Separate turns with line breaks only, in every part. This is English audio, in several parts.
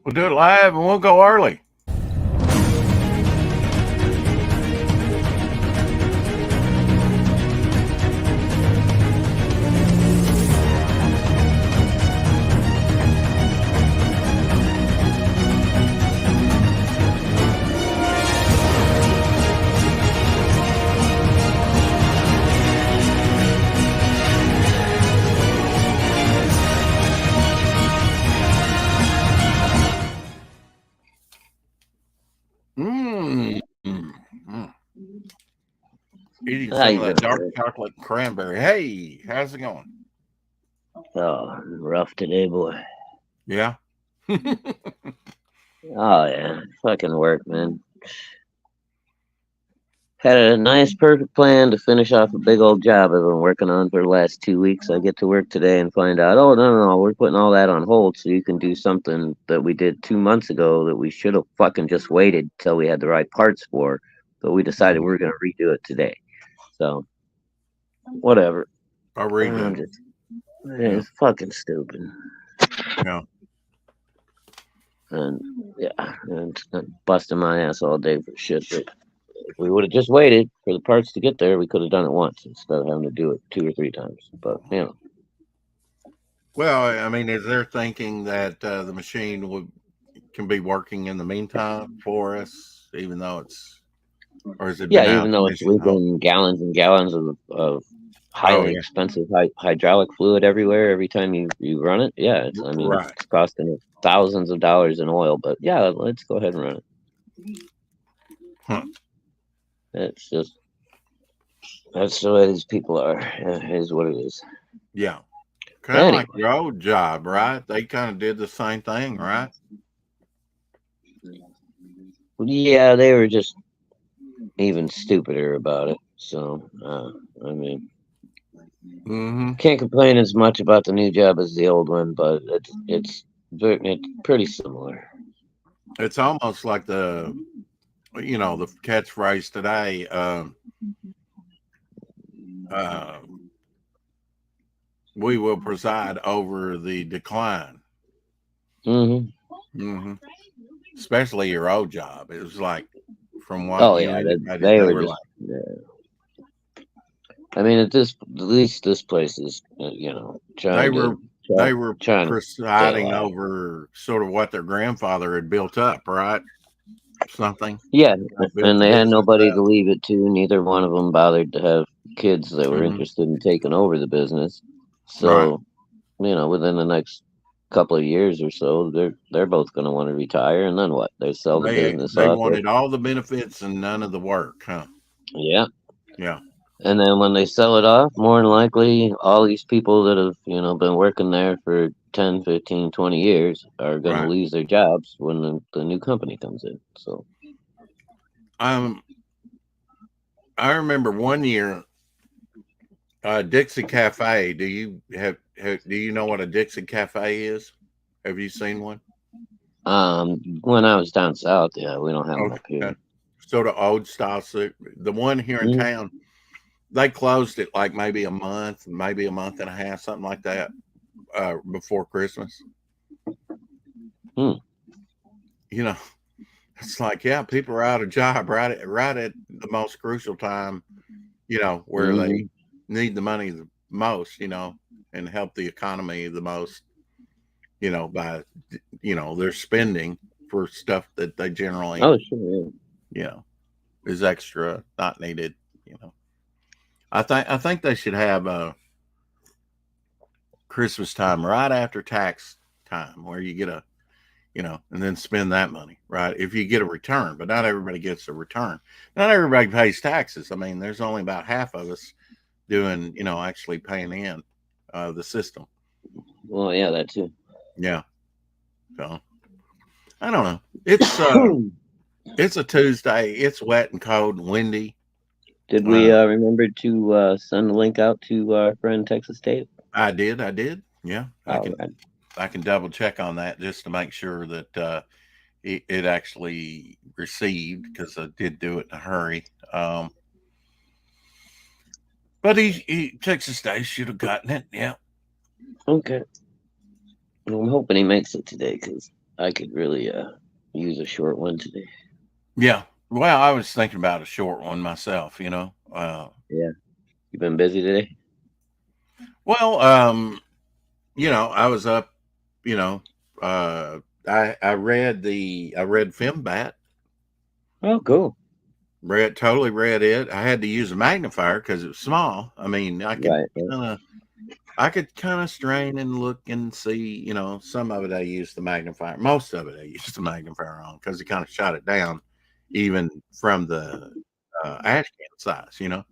We'll do it live and we'll go early. Eating
How
some
you
of that
doing,
dark
man?
chocolate cranberry. Hey, how's it going?
Oh, rough today, boy.
Yeah.
Oh yeah, fucking work, man. Had a nice, perfect plan to finish off a big old job I've been working on for the last 2 weeks. I get to work today and find out, oh no, we're putting all that on hold so you can do something that we did 2 months ago that we should have fucking just waited till we had the right parts for, but we decided we are gonna redo it today. So whatever.
I read
I'm
that.
just
Yeah.
it's fucking stupid.
Yeah.
And yeah, and busting my ass all day for shit that if we would have just waited for the parts to get there, we could have done it once instead of having to do it 2 or 3 times. But
Well, I mean, is there thinking that the machine can be working in the meantime for us, even though it's, or has it
yeah,
been out
even though it's
mission home?
leaking gallons and gallons of
Oh
highly
yeah.
expensive hydraulic fluid everywhere every time you run it, yeah, I mean,
Right.
it's costing us thousands of dollars in oil. But yeah, let's go ahead and run it.
Huh.
It's just that's the way these people are. It is what it is.
Yeah. Kind of like
Anyway,
your old job, right? They kind of did the same thing, right?
yeah, they were just even stupider about it. So, I mean,
Mm-hmm.
can't complain as much about the new job as the old one, but it's pretty similar.
It's almost like the catchphrase today. Uh, we will preside over the decline.
Hmm.
Hmm. Especially your old job. It was like, from what
Oh
you
yeah,
indicated,
they
they
were
were
just.
like,
I mean, at least this place is,
they
trying
were
to
they were
trying to stay
presiding
alive.
over sort of what their grandfather had built up, right? Something
Yeah,
they built
and
the
they had
business
nobody to
up.
leave it to. Neither one of them bothered to have kids that were
Hmm.
interested in taking over the business.
Right.
So, within the next couple of years or so, they're both going to want to retire, and then what? They sell the business
They
off.
wanted all the benefits and none of the work, huh?
Yeah.
Yeah.
And then when they sell it off, more than likely, all these people that have, been working there for 10, 15, 20 years are going to
Right.
lose their jobs when the new company comes in. So,
Um, I remember one year, Dixie Cafe. Do you know what a Dixie Cafe is? Have you seen one?
when I was down south, yeah, we don't have them up here.
Okay. Sort of old style. So the one here in
Mm-hmm.
town, they closed it like maybe a month and a half, something like that, before Christmas.
Hmm.
You know, it's like, yeah, people are out of job right at the most crucial time, where they
Mm-hmm.
need the money the most, and help the economy the most, by their spending for stuff that they generally,
Oh, sure. Yeah.
you know, is extra, not needed, you know. I think they should have a Christmas time right after tax time where you get and then spend that money, right? If you get a return, but not everybody gets a return. Not everybody pays taxes. I mean, there's only about half of us doing, actually paying in the system.
Well, yeah, that too.
Yeah. So I don't know. It's a Tuesday. It's wet and cold and windy.
Did we
Uh,
remember to send a link out to our friend Texas State?
I did. Yeah, I
All
can
right.
I can double check on that just to make sure that it actually received because I did do it in a hurry. But he Texas State should have gotten it. Yeah.
Okay. I'm hoping he makes it today because I could really use a short one today.
Yeah. Well, I was thinking about a short one myself, you know.
Yeah. You been busy today?
Well, you know, I was up, you know, I read Fembat,
Oh, cool.
totally read it. I had to use a magnifier because it was small. I mean,
Right. Right.
I could kind of strain and look and see, you know, some of it I used the magnifier, most of it I used the magnifier on because it kind of shot it down even from the ash can size, you know.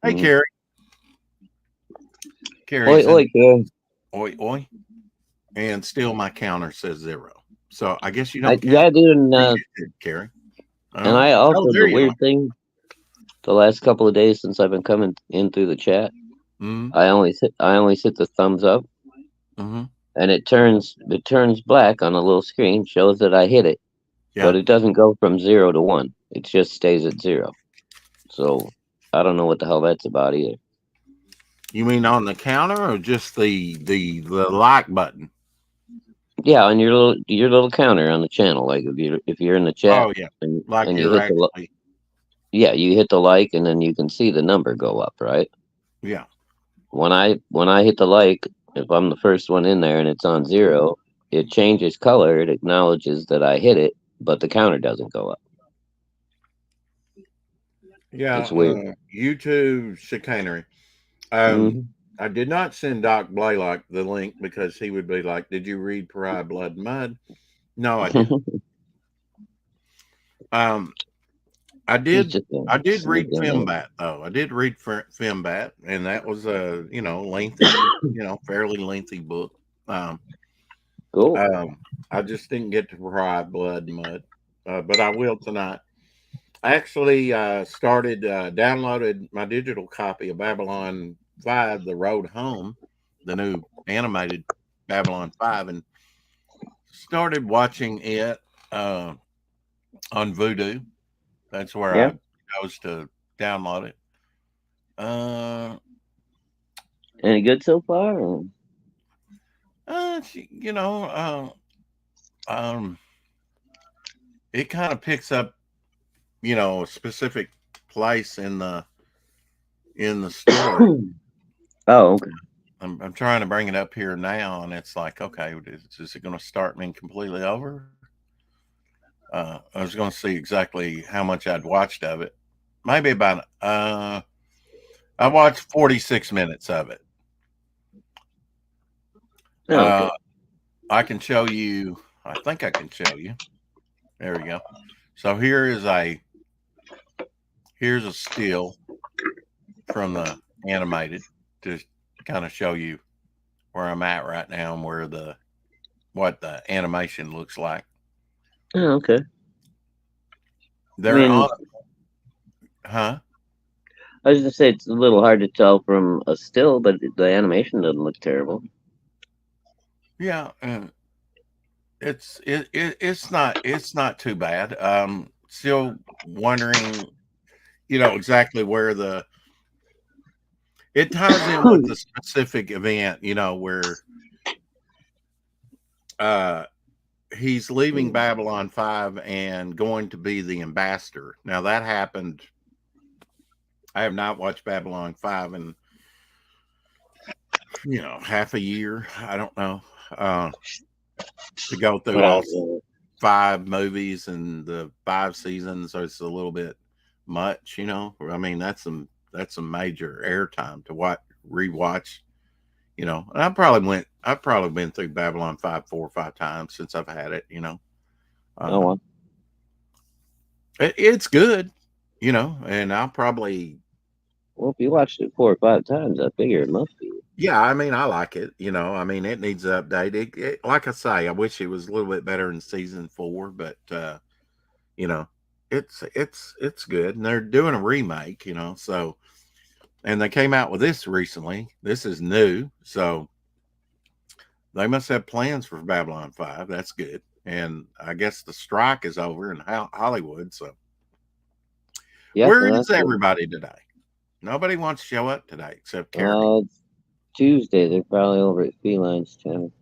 Hey,
Mm.
Carrie.
Oi,
Carrie's in
oi, Karen.
oi oi, and still my counter says 0. So I guess you don't count.
Yeah, dude, and
You did, Carrie.
I
Oh,
also
there
the
you are.
weird thing the last couple of days since I've been coming in through the chat,
Mm-hmm.
I only hit the thumbs up,
Mm-hmm.
and it turns black on a little screen, shows that I hit it,
Yeah.
but it doesn't go from 0 to 1. It just stays at 0. So I don't know what the hell that's about either.
You mean on the counter or just the like button?
Yeah, on your little counter on the channel, like if you're in the chat
Oh yeah, like
and you
you're
hit the
actually
yeah, you hit the like and then you can see the number go up, right?
yeah.
When I hit the like, if I'm the first one in there and it's on 0, it changes color. It acknowledges that I hit it, but the counter doesn't go up.
Yeah,
It's weird.
YouTube chicanery. Um,
Hmm.
I did not send Doc Blaylock the link because he would be like, "Did you read Pariah Blood and Mud?" No, I didn't. Um, I
He's
did.
just
I did read
sneaking around.
Fembat though. I did read Fembat, and that was a you know lengthy, you know, fairly lengthy book. Um,
Cool.
um, I just didn't get to Pariah Blood and Mud, but I will tonight. I actually started downloaded my digital copy of Babylon 5, The Road Home, the new animated Babylon 5, and started watching it uh, on Vudu. That's where
Yeah.
I chose to download it. Uh,
Any good so far? Or-
you know, it kind of picks up, you know, a specific place in the story.
Oh, okay.
I'm trying to bring it up here now, and it's like, okay, is it going to start me completely over? I was going to see exactly how much I'd watched of it. Maybe about, I watched 46 minutes of it.
Oh, okay.
I can show you, I think I can show you. There we go. So here's a still from the animated to kind of show you where I'm at right now and what the animation looks like.
Oh, okay. I
They're
mean,
on, huh?
I was gonna say it's a little hard to tell from a still, but the animation doesn't look terrible.
Yeah, it's not too bad. Still wondering, you know, exactly where it ties in with the specific event, you know, where uh he's leaving Babylon 5 and going to be the ambassador. Now that happened. I have not watched Babylon 5 in, you know, half a year. I don't know. To go through all
Well,
5 movies and the 5 seasons, so it's a little bit much, you know. I mean, that's some major airtime to rewatch, you know. And I've probably been through Babylon 5 4 or 5 times since I've had it, you know.
oh
Uh,
well.
it's good, you know, and I'll probably
Well, if you watched it 4 or 5 times, I figure it must be.
yeah, I mean, I like it, you know. I mean, it needs to update. Like I say, I wish it was a little bit better in season 4, but you know, it's good, and they're doing a remake, you know. So, and they came out with this recently. This is new, so they must have plans for Babylon 5. That's good, and I guess the strike is over in Hollywood. So,
Yeah,
where
well,
is
that's good.
everybody today? Nobody wants to show up today except Carrie.
It's Tuesday. They're probably over at Feline's channel.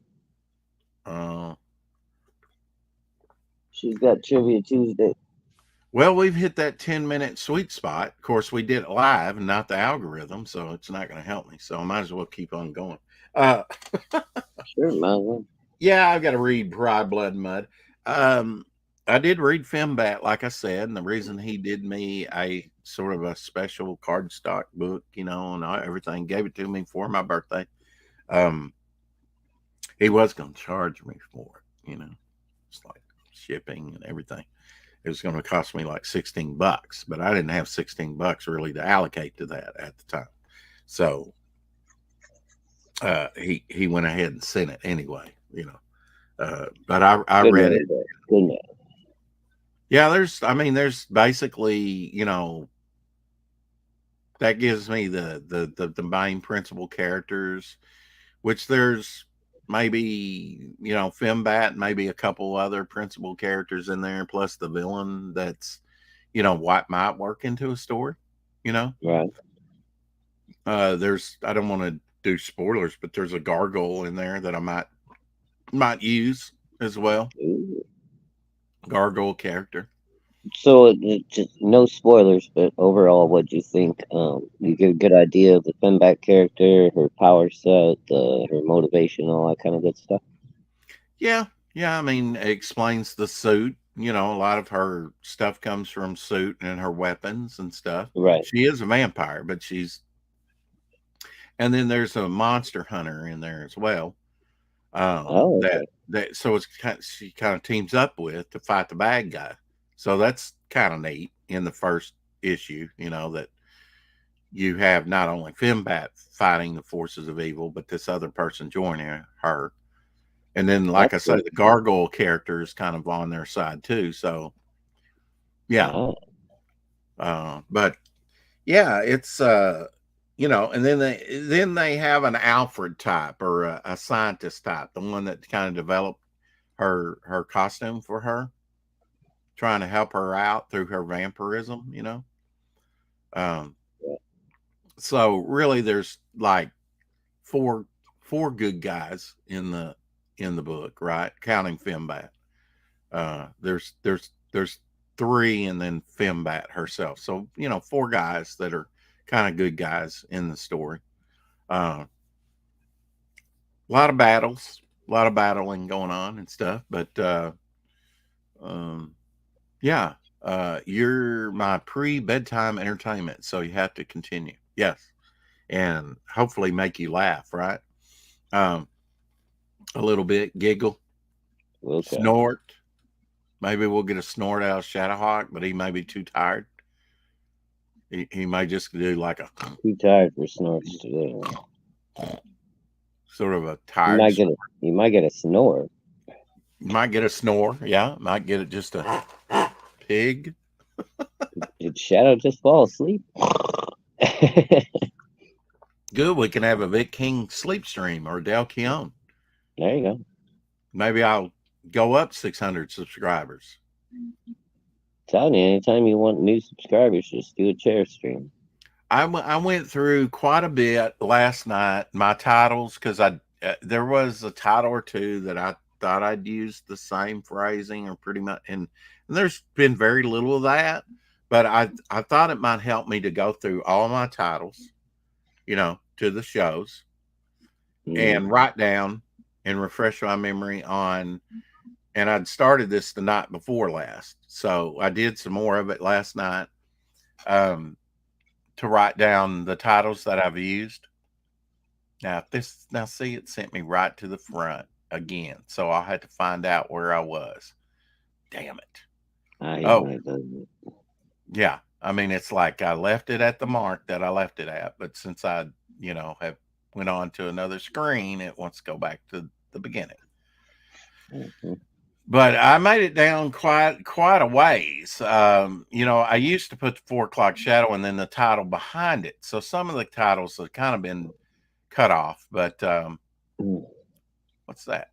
She's got Trivia Tuesday.
Well, we've hit that 10-minute sweet spot. Of course, we did it live and not the algorithm, so it's not going to help me. So I might as well keep on going. Uh,
Sure, might as well.
yeah, I've got to read Pride, Blood, and Mud. Um, I did read Fembat, like I said, and the reason he did me a sort of a special cardstock book, and everything, gave it to me for my birthday. He was going to charge me for it, it's like shipping and everything. It was going to cost me like $16, but I didn't have $16 really to allocate to that at the time. So he went ahead and sent it anyway, but I
Good
read
man,
it.
bro. Good man.
Yeah, there's basically, that gives me the main principal characters, which there's maybe, Fembat, maybe a couple other principal characters in there, plus the villain that's, what might work into a story,
Right.
I don't want to do spoilers, but there's a gargoyle in there that I might use as well.
Ooh.
Gargoyle character.
So just no spoilers, but overall, what do you think? You get a good idea of the Femback character, her power set, her motivation, all that kind of good stuff.
Yeah, yeah. I mean, it explains the suit. A lot of her stuff comes from suit and her weapons and stuff.
Right.
She is a vampire, but and then there's a monster hunter in there as well.
Oh, okay.
That so she kind of teams up with to fight the bad guy. So that's kind of neat in the first issue, that you have not only Fembat fighting the forces of evil, but this other person joining her. And then, like
That's
I said,
cool.
the gargoyle character is kind of on their side too. So, yeah.
Oh,
But yeah, it's and then they have an Alfred type or a scientist type, the one that kind of developed her costume for her, trying to help her out through her vampirism. Um,
yeah.
so really, there's like four good guys in the book, right? Counting Fembat. There's three, and then Fembat herself. So four guys that are kind of good guys in the story. A lot of battles, a lot of battling going on and stuff. But yeah, you're my pre-bedtime entertainment, so you have to continue. Yes, and hopefully make you laugh, right? A little bit, giggle,
Okay.
snort. Maybe we'll get a snort out of Shadowhawk, but he may be too tired. He may just do like a
Too tired for snorts today.
sort of a
You
tired.
might get a snore.
You might get a snore. Yeah, might get it just a pig.
Did Shadow just fall asleep?
Good. We can have a Vic King sleep stream or Del Keown.
There you go.
Maybe I'll go up 600 subscribers.
Telling you, anytime you want new subscribers, just do a chair stream.
I went through quite a bit last night, my titles, because there was a title or two that I thought I'd used the same phrasing or pretty much, and there's been very little of that, but I thought it might help me to go through all my titles, to the shows, and write down and refresh my memory on. And I'd started this the night before last, so I did some more of it last night. To write down the titles that I've used. Now see, it sent me right to the front again, so I had to find out where I was. Damn it! Yeah. I mean, it's like I left it at the mark that I left it at, but since I, have went on to another screen, it wants to go back to the beginning.
Mm-hmm.
But I made it down quite a ways. I used to put the 4 o'clock shadow and then the title behind it. So some of the titles have kind of been cut off. But what's that?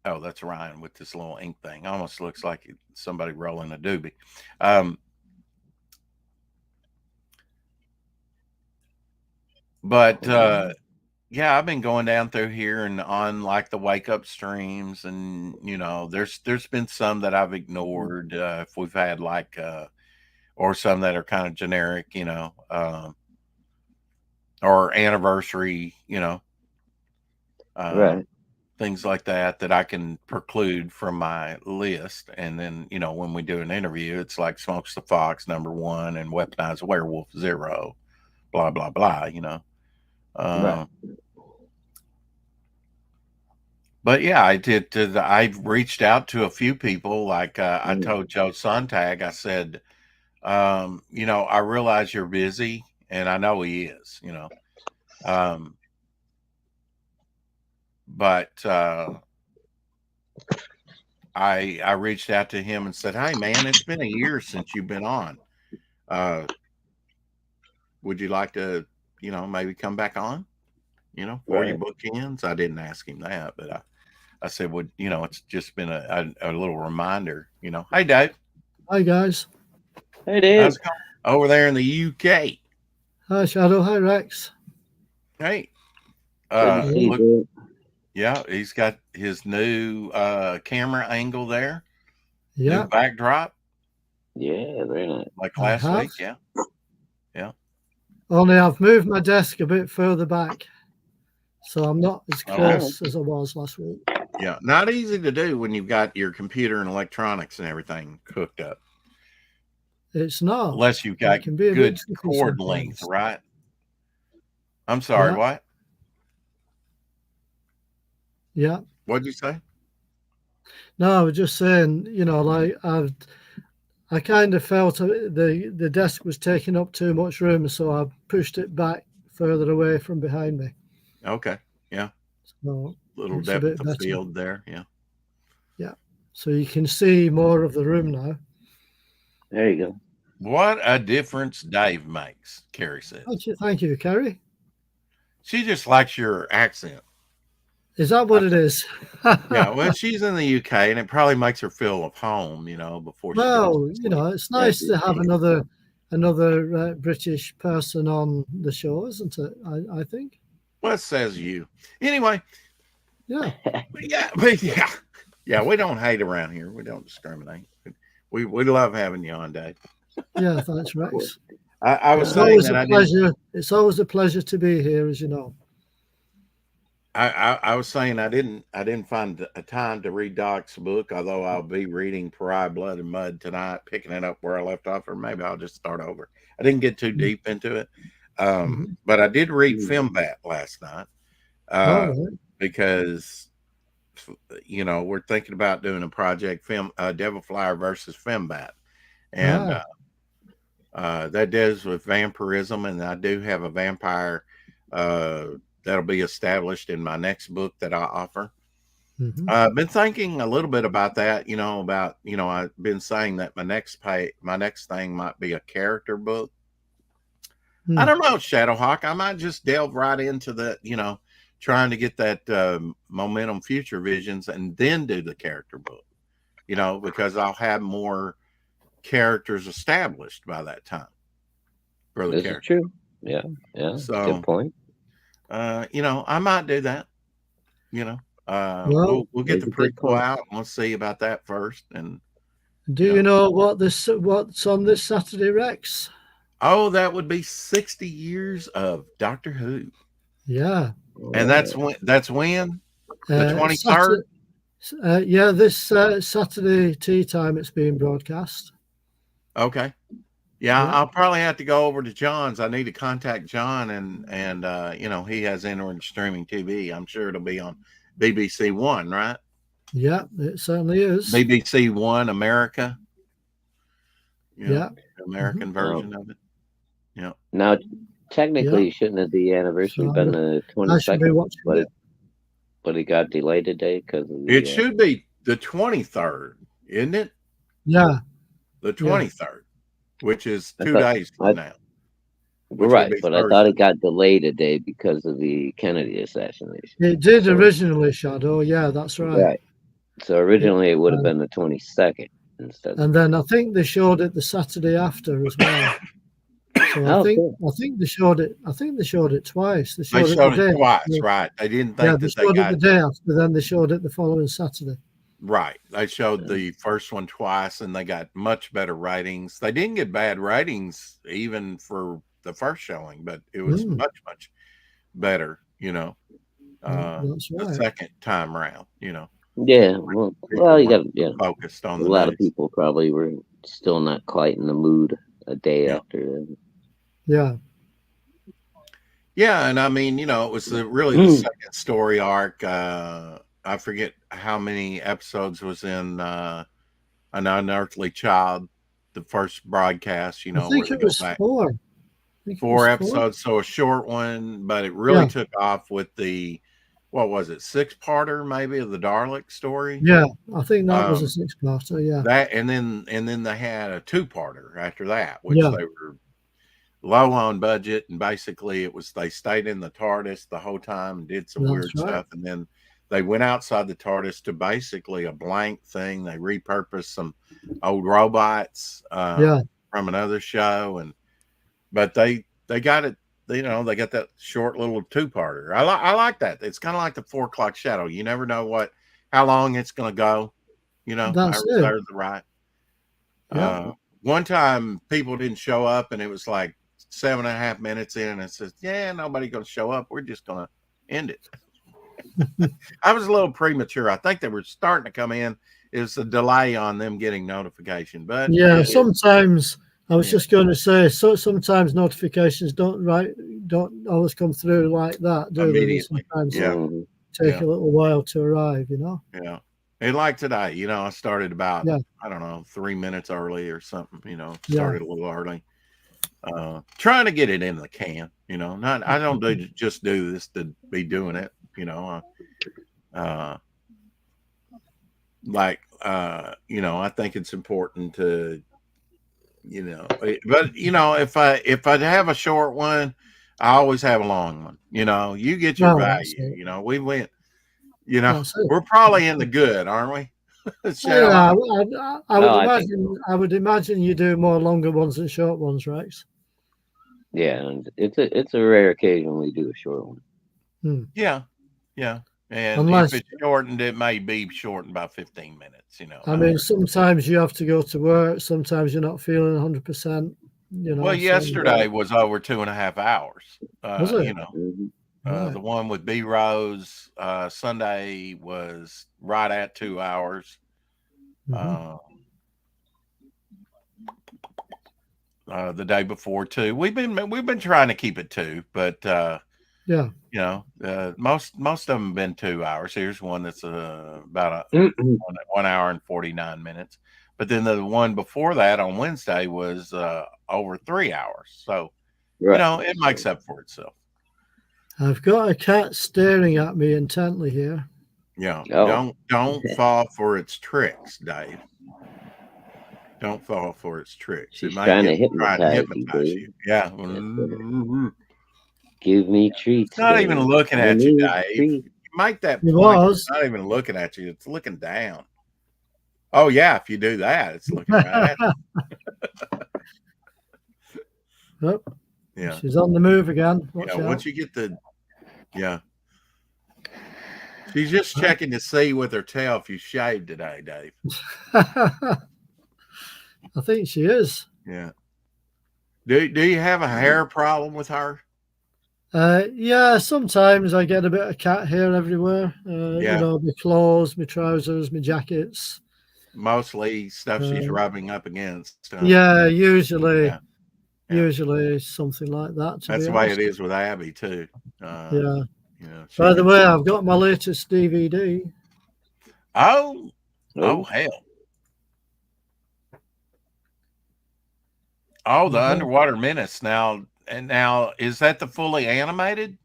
Oh, that's Ryan with this little ink thing. Almost looks like somebody rolling a doobie. But yeah, I've been going down through here and on like the wake up streams, and there's been some that I've ignored if we've had like or some that are kind of generic, or anniversary,
Right.
things like that I can preclude from my list. And then, when we do an interview, it's like Smokes the Fox #1 and Weaponized Werewolf 0, blah, blah, blah.
Right.
But yeah, I did. I've reached out to a few people. Like I told Joe Sontag, I said, I realize you're busy, and I know he is. But I reached out to him and said, "Hey, man, it's been a year since you've been on. Would you like to, maybe come back on? For your bookends?" I didn't ask him that, but I said, "Would it's just been a little reminder. Hey, Dave.
Hi, guys.
Hey, Dave.
How's it going over there in the UK?
Hi, Shadow. Hi, Rex.
Hey,
Good to see you,
look,
Dave.
yeah, he's got his new camera angle there.
Yeah.
New backdrop,
Yeah, very nice.
like
I
last
have.
week. Yeah.
Only I've moved my desk a bit further back, so I'm not as
Oh.
close as I was last week.
Yeah, not easy to do when you've got your computer and electronics and everything hooked up,
It's not.
unless you've got
It can be a
good
bit tricky
cord
sometimes.
length, right? I'm sorry,
Yeah.
what?
Yeah.
What'd you say?
No, I was just saying, like I kind of felt the desk was taking up too much room, so I pushed it back further away from behind me.
Okay, yeah,
So
little
it's a
depth
bit
of
better.
field there. Yeah.
So you can see more of the room now.
There you go.
What a difference Dave makes, Carrie says.
Thank you, Carrie.
She just likes your accent.
Is that what it is?
Yeah, well, she's in the UK, and it probably makes her feel at home, before she
Well,
goes to sleep.
it's nice to have another British person on the show, isn't it? I think.
What says you? Anyway,
Yeah.
yeah, we don't hate around here. We don't discriminate. We love having you on, Dave.
Yeah. Thanks, Rex.
I was
It's
saying
always
that
a pleasure. It's always a pleasure to be here, as you know.
I was saying I didn't find a time to read Doc's book, although I'll be reading Pariah Blood and Mud tonight, picking it up where I left off, or maybe I'll just start over. I didn't get too deep into it, but I did read Fembat last night
Right.
because we're thinking about doing a project, Devil Flyer versus Fembat, and that deals with vampirism, and I do have a vampire that'll be established in my next book that I offer. I've been thinking a little bit about that, I've been saying that my next thing might be a character book. I don't know, Shadowhawk. I might just delve right into that, trying to get that Momentum Future Visions and then do the character book, because I'll have more characters established by that time. For the
This
character.
is true. Yeah.
So,
good point.
I might do that.
Well,
we'll get
it's
the
a good
prequel
point.
out. We'll see about that first. And
do you know what's on this Saturday, Rex?
oh, that would be 60 years of Doctor Who.
Yeah.
And that's when the 23rd.
Yeah, this Saturday tea time it's being broadcast.
Okay. Yeah, I'll probably have to go over to John's. I need to contact John, and he has Inward Streaming TV. I'm sure it'll be on BBC One, right?
Yeah, it certainly is.
BBC One America.
Yeah.
American version of it. Yeah.
Now, technically, shouldn't the anniversary been the 22nd? But it got delayed today because
it should be the 23rd, isn't it?
Yeah.
The 23rd, which is 2 days from now.
Right, but I thought it got delayed a day because of the Kennedy assassination.
It did originally, Shadow. Yeah, that's right.
Right. So originally it would have been the 22nd instead.
And then I think they showed it the Saturday after as well. So
Okay.
I think they showed it. I think they showed it twice. They
They
showed
showed
it the
it
day.
twice,
after.
right? They didn't
Yeah,
think
they
that they
showed it
got
the day after. Then they showed it the following Saturday.
right. They showed the first one twice, and they got much better ratings. They didn't get bad ratings even for the first showing, but it was much better.
That's
The
right.
second time around.
Yeah. Well,
People
you got
weren't focused on
a
the
lot of
news.
people probably were still not quite in the mood a day
Yeah.
after that.
Yeah.
Yeah, and I mean, it was really the second story arc. I forget how many episodes was in An Unearthly Child, the first broadcast.
I
Where
think
they
it
go
was
back
4. I think it
4
was 4.
episodes, so a short one, but it really
Yeah.
took off with the what was it, 6-parter maybe of the Dalek story.
Yeah, I think that was a 6-parter. Yeah.
That and then they had a 2-parter after that, which
Yeah.
they were low on budget, and basically it was they stayed in the TARDIS the whole time and did some
That's
weird
right.
stuff, and then they went outside the TARDIS to basically a blank thing. They repurposed some old robots
Yeah.
from another show, but they got it. They got that short little 2-parter. I like that. It's kind of like the 4 o'clock shadow. You never know how long it's going to go. I
That's it.
reserve the right.
Yeah.
One time people didn't show up, and it was like 7.5 minutes in, and it says, "Yeah, nobody going to show up. We're just going to end it." I was a little premature. I think they were starting to come in. It was a delay on them getting notification, but
Yeah. Sometimes I was
Yeah.
just going to say, so sometimes notifications don't always come through like that, do they? They
Immediately.
sometimes
Yeah.
take
Yeah.
a little while to arrive.
Yeah. And like today, I started about,
Yeah.
I don't know, 3 minutes early or something,
Yeah.
started a little early. Trying to get it in the can, not, I don't just do this to be doing it, I think it's important to, but if I have a short one, I always have a long one, you get your
No, that's
value,
it.
we went,
That's it.
we're probably in the good, aren't we?
Yeah, I would
No, I
imagine. I would imagine you do more longer ones than short ones, Rex.
Yeah, and it's a rare occasion we do a short one.
Yeah. And
Unless,
if it's shortened, it may be shortened by 15 minutes,
I mean, sometimes you have to go to work. Sometimes you're not feeling 100%.
Well,
So,
yesterday was over 2.5 hours.
Was it?
Mhm.
The one with B Rose Sunday was right at 2 hours. The day before 2. We've been trying to keep it 2, but
yeah,
most of them have been 2 hours. Here's one that's about 1 hour and 49 minutes. But then the one before that on Wednesday was over 3 hours. So,
Right.
it makes up for itself.
I've got a cat staring at me intently here.
Yeah.
Oh.
Don't fall for its tricks, Dave. Don't fall for its tricks.
She's trying to hypnotize
you. Yeah.
Give me treats.
It's not even looking at you, Dave. You make that
It
point.
was.
It's not even looking at you. It's looking down. Oh, yeah. If you do that, it's looking right at you.
Oh,
Yeah.
she's on the move again. Watch out.
Once you get yeah. She's just checking to see with her tail if you shaved today, Dave.
I think she is.
Yeah. Do you have a hair problem with her?
Yeah, sometimes I get a bit of cat hair everywhere.
Yeah.
My clothes, my trousers, my jackets.
Mostly stuff she's rubbing up against.
Yeah, usually.
Yeah.
Usually something like that.
That's the way it is with Abby too.
Yeah.
By
the way, I've got my latest DVD.
Oh hell! Oh, the Underwater Menace. Now is that the fully animated?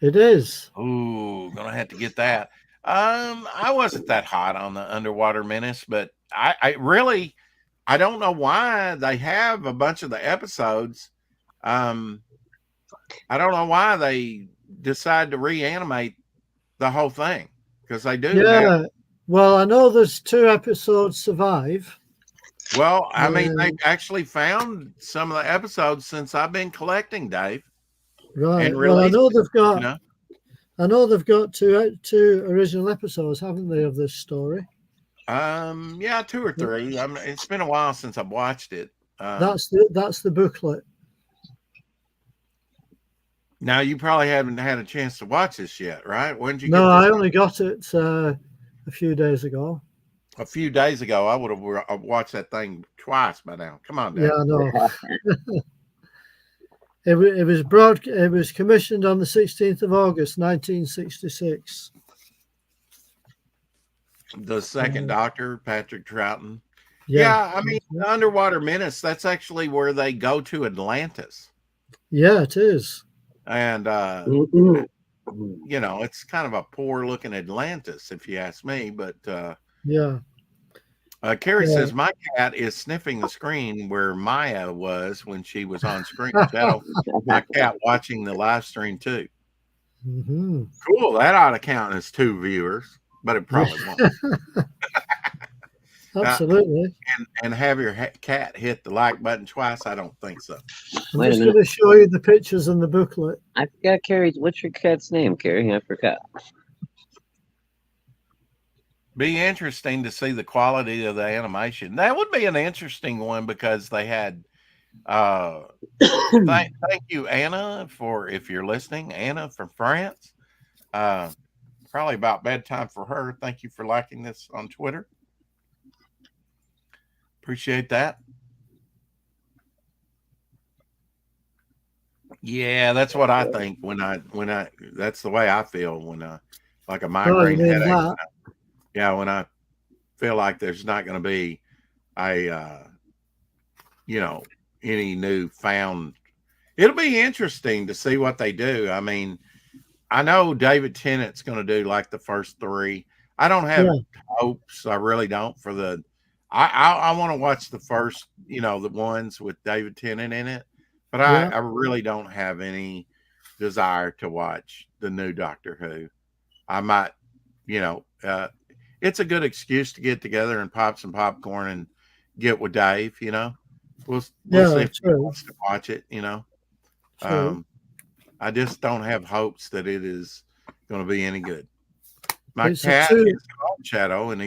It is.
Ooh, gonna have to get that. I wasn't that hot on the Underwater Menace, but I really, I don't know why they have a bunch of the episodes. I don't know why they decide to reanimate the whole thing, because they do.
Yeah. Well, I know there's 2 episodes survive.
Well, I mean,
Yeah.
they've actually found some of the episodes since I've been collecting, Dave,
Right.
and
Well, I
released.
know they've
You
got.
know,
I know they've got two original episodes, haven't they, of this story?
yeah, 2 or 3. It's been a while since I've watched it.
That's the booklet.
Now you probably haven't had a chance to watch this yet, right? When did you
No,
get
I
this?
only got it a few days ago.
A few days ago. I would have watched that thing twice by now. Come on, Dave.
Yeah, I know. It was commissioned on the 16th of August, 1966.
The second Doctor, Patrick Troughton.
Yeah.
Yeah, I mean, the Underwater Menace. That's actually where they go to Atlantis,
Yeah, it is.
and
Mhm.
you know, it's kind of a poor looking Atlantis, if you ask me. But
Yeah.
Carrie
Yeah.
says my cat is sniffing the screen where Maya was when she was on screen. Shadow, my cat watching the live stream too.
Hmm.
Cool. That ought to count as 2 viewers, but it probably won't.
Absolutely.
And have your cat hit the like button twice? I don't think so.
I'm
Wait a
just
minute.
going to show you the pictures in the booklet.
I forgot Carrie. What's your cat's name, Carrie? I forgot.
Be interesting to see the quality of the animation. That would be an interesting one because they had thank you, Anna, for if you're listening, Anna from France. Probably about bedtime for her. Thank you for liking this on Twitter. Appreciate that. Yeah, that's what I think when I that's the way I feel when like a migraine
you mean
headache.
that?
Yeah, when I feel like there's not going to be you know, any new found. It'll be interesting to see what they do. I mean, I know David Tennant's going to do like the first 3. I don't have hopes. I really don't for the. I want to watch the first, you know, the ones with David Tennant in it, but I really don't have any desire to watch the new Doctor Who. I might, you know, it's a good excuse to get together and pop some popcorn and get with Dave. You know, we'll see if he wants to watch it. You know, I just don't have hopes that it is going to be any good. My cat is called Shadow, and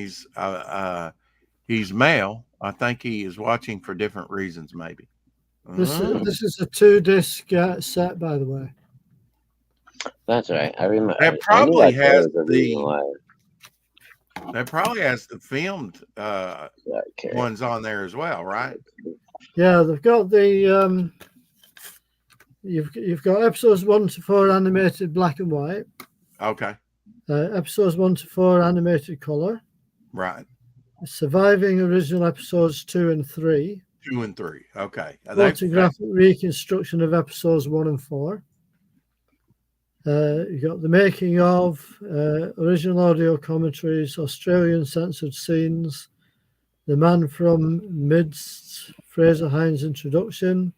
he's male. I think he is watching for different reasons, maybe.
This is a 2-disc set, by the way.
That's right. I remember.
That probably has
the.
That probably has the filmed ones on there as well, right?
Yeah, they've got the you've got episodes 1 to 4 animated black and white.
Okay.
Episodes 1 to 4 animated color.
Right.
Surviving original episodes 2 and 3.
2 and 3. Okay.
Photographic reconstruction of episodes 1 and 4. You got the making of, original audio commentaries, Australian censored scenes, The Man from Midst, Fraser Hines introduction,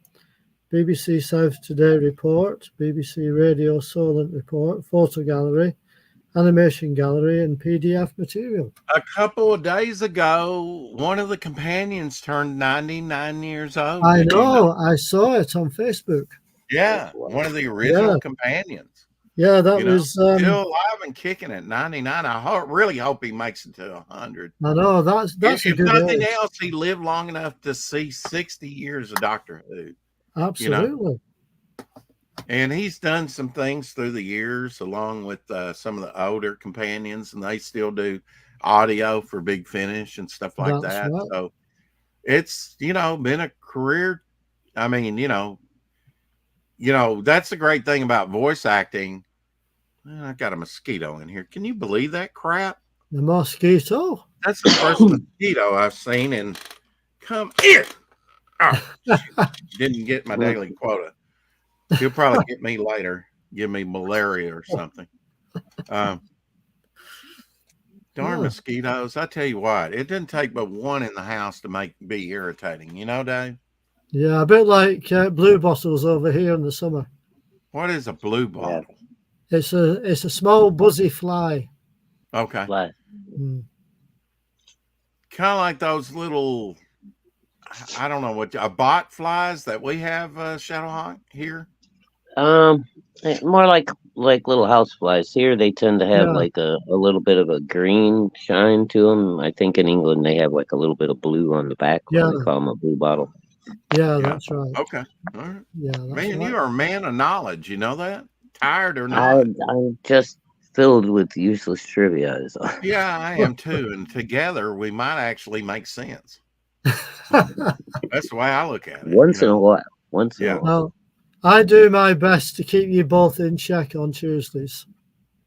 BBC South Today report, BBC Radio Solent report, photo gallery, animation gallery, and PDF material.
A couple of days ago, one of the companions turned 99 years old.
I know. I saw it on Facebook.
Yeah, one of the original companions.
Yeah, that was
still alive and kicking at 99. I really hope he makes it to 100.
I know that's
if nothing else, he lived long enough to see 60 years of Doctor Who.
Absolutely.
You know? And he's done some things through the years, along with some of the older companions, and they still do audio for Big Finish and stuff like that. Right. So it's been a career. I mean, that's the great thing about voice acting. I got a mosquito in here. Can you believe that crap?
The mosquito?
That's the first mosquito I've seen. And come here. Oh, didn't get my daily quota. He'll probably get me later. Give me malaria or something. Darn mosquitoes. I tell you what, it didn't take but one in the house to be irritating. You know, Dave?
Yeah, a bit like blue bottles over here in the summer.
What is a blue bottle?
Yeah.
It's a small buzzy fly.
Okay.
Fly.
Kind of like those little I don't know what bot flies that we have, Shadowhawk here.
More like little house flies. Here they tend to have
Yeah.
like a little bit of a green shine to them. I think in England they have like a little bit of blue on the back.
Yeah.
They call them a blue bottle.
Yeah,
Yeah.
that's right.
Okay. All right.
Yeah, that's
Man,
right.
you are a man of knowledge. You know that? Tired or
I
not?
I'm just filled with useless trivia. Is all.
Yeah, I am too. And together we might actually make sense. That's the way I look at it.
Once in a while. Once in
Yeah.
a while.
Well, I do my best to keep you both in check on Tuesdays.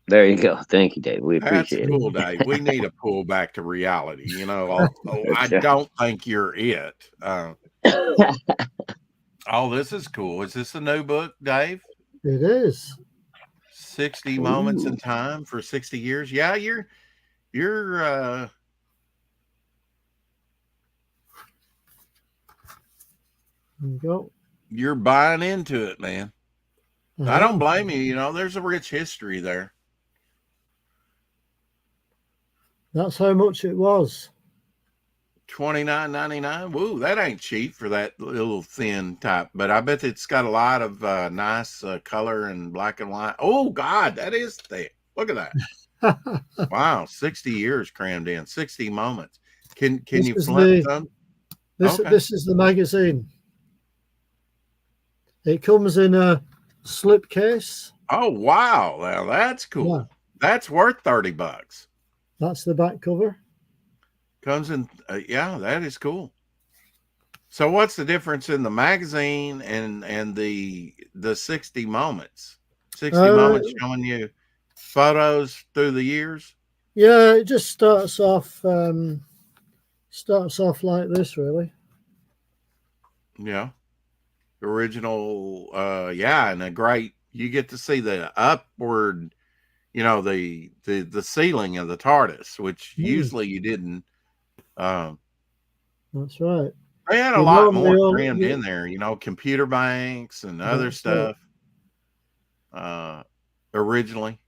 There you go. Thank you, Dave. We
That's
appreciate
cool, Dave. We need a pull back to reality. You know, I
That's right.
don't think you're it.
it.
Oh, this is cool. Is this a new book, Dave?
It is.
60 moments in
Ooh.
time for 60 years. Yeah, you're
There you go.
you're buying into it, man. I
Uh-huh.
don't blame you. You know, there's a rich history there.
That's how much it was.
$29.99. Woo, that ain't cheap for that little thin type. But I bet it's got a lot of nice color and black and white. Oh God, that is thick. Look at that. Wow, 60 years crammed in. 60 moments. Can
This
you
is
flip
the-
some?
This
Okay.
this is the magazine. It comes in a slip case.
Oh wow, well that's cool.
Yeah.
That's worth $30.
That's the back cover.
Comes in, yeah, that is cool. So, what's the difference in the magazine and the 60 moments? 60 moments showing you photos through the years.
Yeah, it just starts off like this, really.
Yeah, original. Yeah, and a great. You get to see the upward. You know the ceiling of the TARDIS, which usually you didn't.
That's right.
They had a
You
lot
normally
more
only-
crammed in there, you know, computer banks and other
That's
stuff. Originally,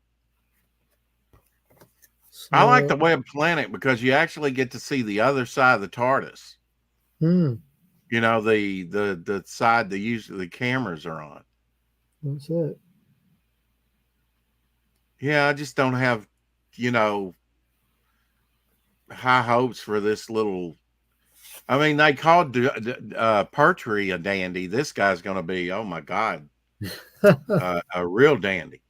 I like the Web Planet because you actually get to see the other side of the TARDIS.
Hmm,
You know, the side the cameras are on.
that's it.
Yeah, I just don't have, you know, high hopes for this little. I mean, they called Pertwee a dandy. This guy's going to be, oh my God, a real dandy.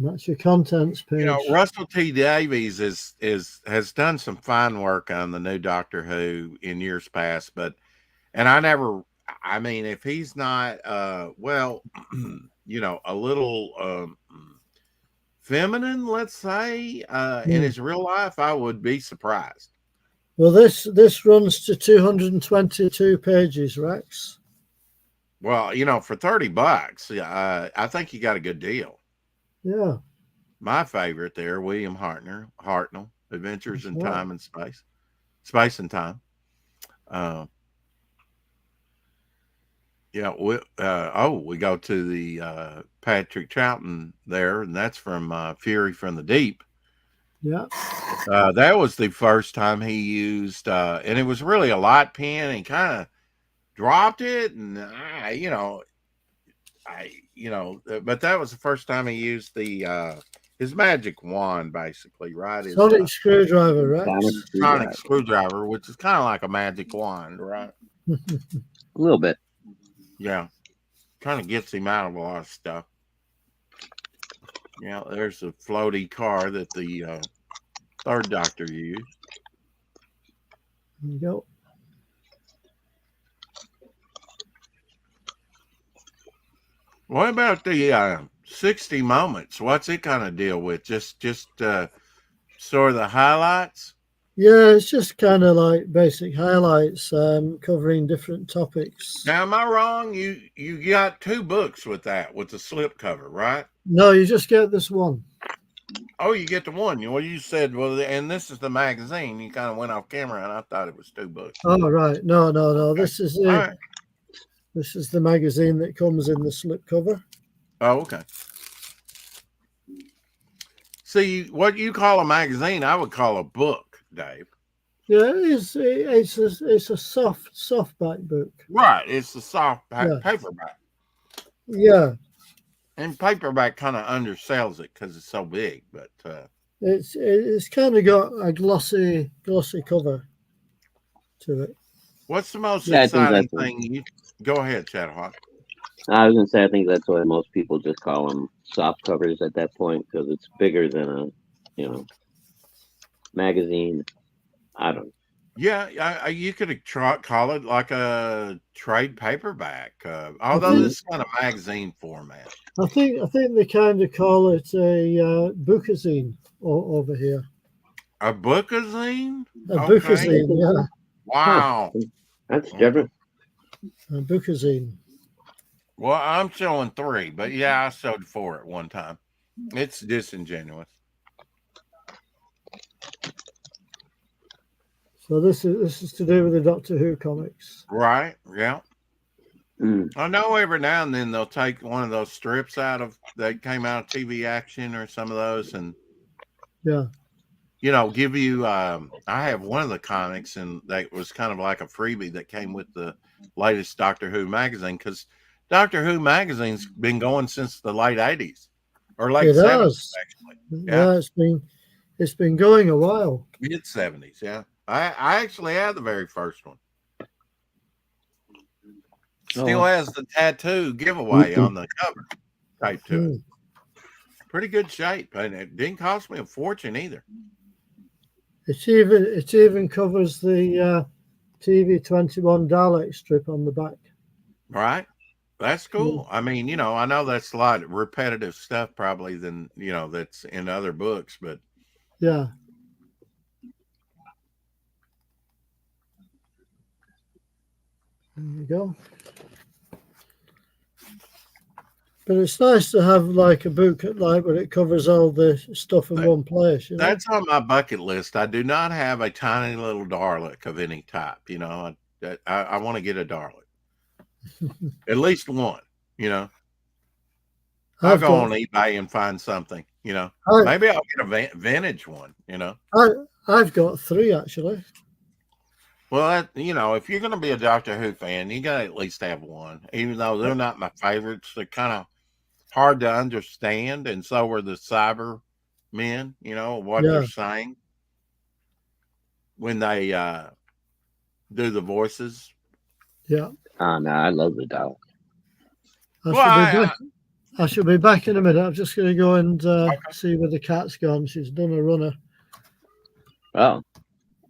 That's your contents page.
You know, Russell T Davies has done some fine work on the new Doctor Who in years past, and I mean, if he's not, well, you know, a little feminine, let's say, in his real life, I would be surprised.
Well, this runs to 222 pages, Rex.
Well, you know, for $30, I think you got a good deal.
Yeah.
My favorite there, William Hartnell, Adventures in
Right.
Time and Space and Time. Yeah, we go to the Patrick Troughton there, and that's from Fury from the Deep.
Yeah.
That was the first time he used, and it was really a light pen, and he kind of dropped it, and but that was the first time he used his magic wand, basically, right? His
Sonic screwdriver, Rex.
sonic screwdriver, which is kind of like a magic wand, right?
A little bit.
Yeah, kind of gets him out of a lot of stuff. Yeah, there's a floaty car that the third Doctor used.
There you go.
What about the 60 moments? What's it kind of deal with? Just sort of the highlights?
Yeah, it's just kind of like basic highlights, covering different topics.
Now, am I wrong? You got two books with that, with the slipcover, right?
No, you just get this one.
Oh, you get the one. Well, you said, well, and this is the magazine. You kind of went off camera, and I thought it was two books.
Oh, right. No.
Okay.
This is
All right.
This is the magazine that comes in the slipcover.
Oh, okay. See, what you call a magazine, I would call a book, Dave.
Yeah, it's a softback book.
Right. It's the soft
Yeah.
paperback.
Yeah,
And paperback kind of undersells it because it's so big. But
it's kind of got a glossy cover to it.
what's the most
Yeah, I think
exciting
that's what,
thing you go ahead, Chatterhawk?
I was gonna say. I think that's why most people just call them soft covers at that point because it's bigger than a, you know, magazine. I don't.
Yeah, you could call it like a trade paperback,
I
although
think
Mhm.
this is kind of magazine format.
I think they kind of call it a bookazine over here.
A bookazine?
A
Okay.
bookazine, yeah,
Huh?
Wow.
That's
Okay.
different.
a bookazine.
Well, I'm showing 3, but yeah, I showed 4 at one time. It's disingenuous.
So this is to do with the Doctor Who comics.
Right. Yeah.
Mm.
I know every now and then they'll take one of those strips out of that came out of TV Action or some of those and
Yeah,
give you I have one of the comics and that was kind of like a freebie that came with the latest Doctor Who magazine because Doctor Who magazine's been going since the late 80s or late
it
70s
has.
actually. Yeah.
Yeah, it's been going a while.
Mid 70s, yeah. I actually had the very first one. Still
Oh,
has the tattoo giveaway on the cover taped to it.
Mm.
Pretty good shape, and it didn't cost me a fortune either.
It even covers the TV-21 Dalek strip on the back.
Right? That's cool. I mean, I know that's a lot of repetitive stuff probably than, that's in other books, but
Yeah. There you go. But it's nice to have like a book like where it covers all the stuff in
that,
one place,
that's on my bucket list. I do not have a tiny little Dalek of any type. I want to get a Dalek, at least one. You know, I'll
I've
go
got
on eBay and find something.
I,
Maybe I'll get a vintage one.
I've got 3 actually.
Well, if you're going to be a Doctor Who fan, you got to at least have one. Even though they're not my favorites, they're kind of hard to understand, and so are the Cyber men. What they're
Yeah.
saying when they do the voices.
Yeah.
no, I love the dog.
I
Well,
should be back. I should be back in a minute. I'm just going to go and see where the cat's gone. She's done a runner.
Oh,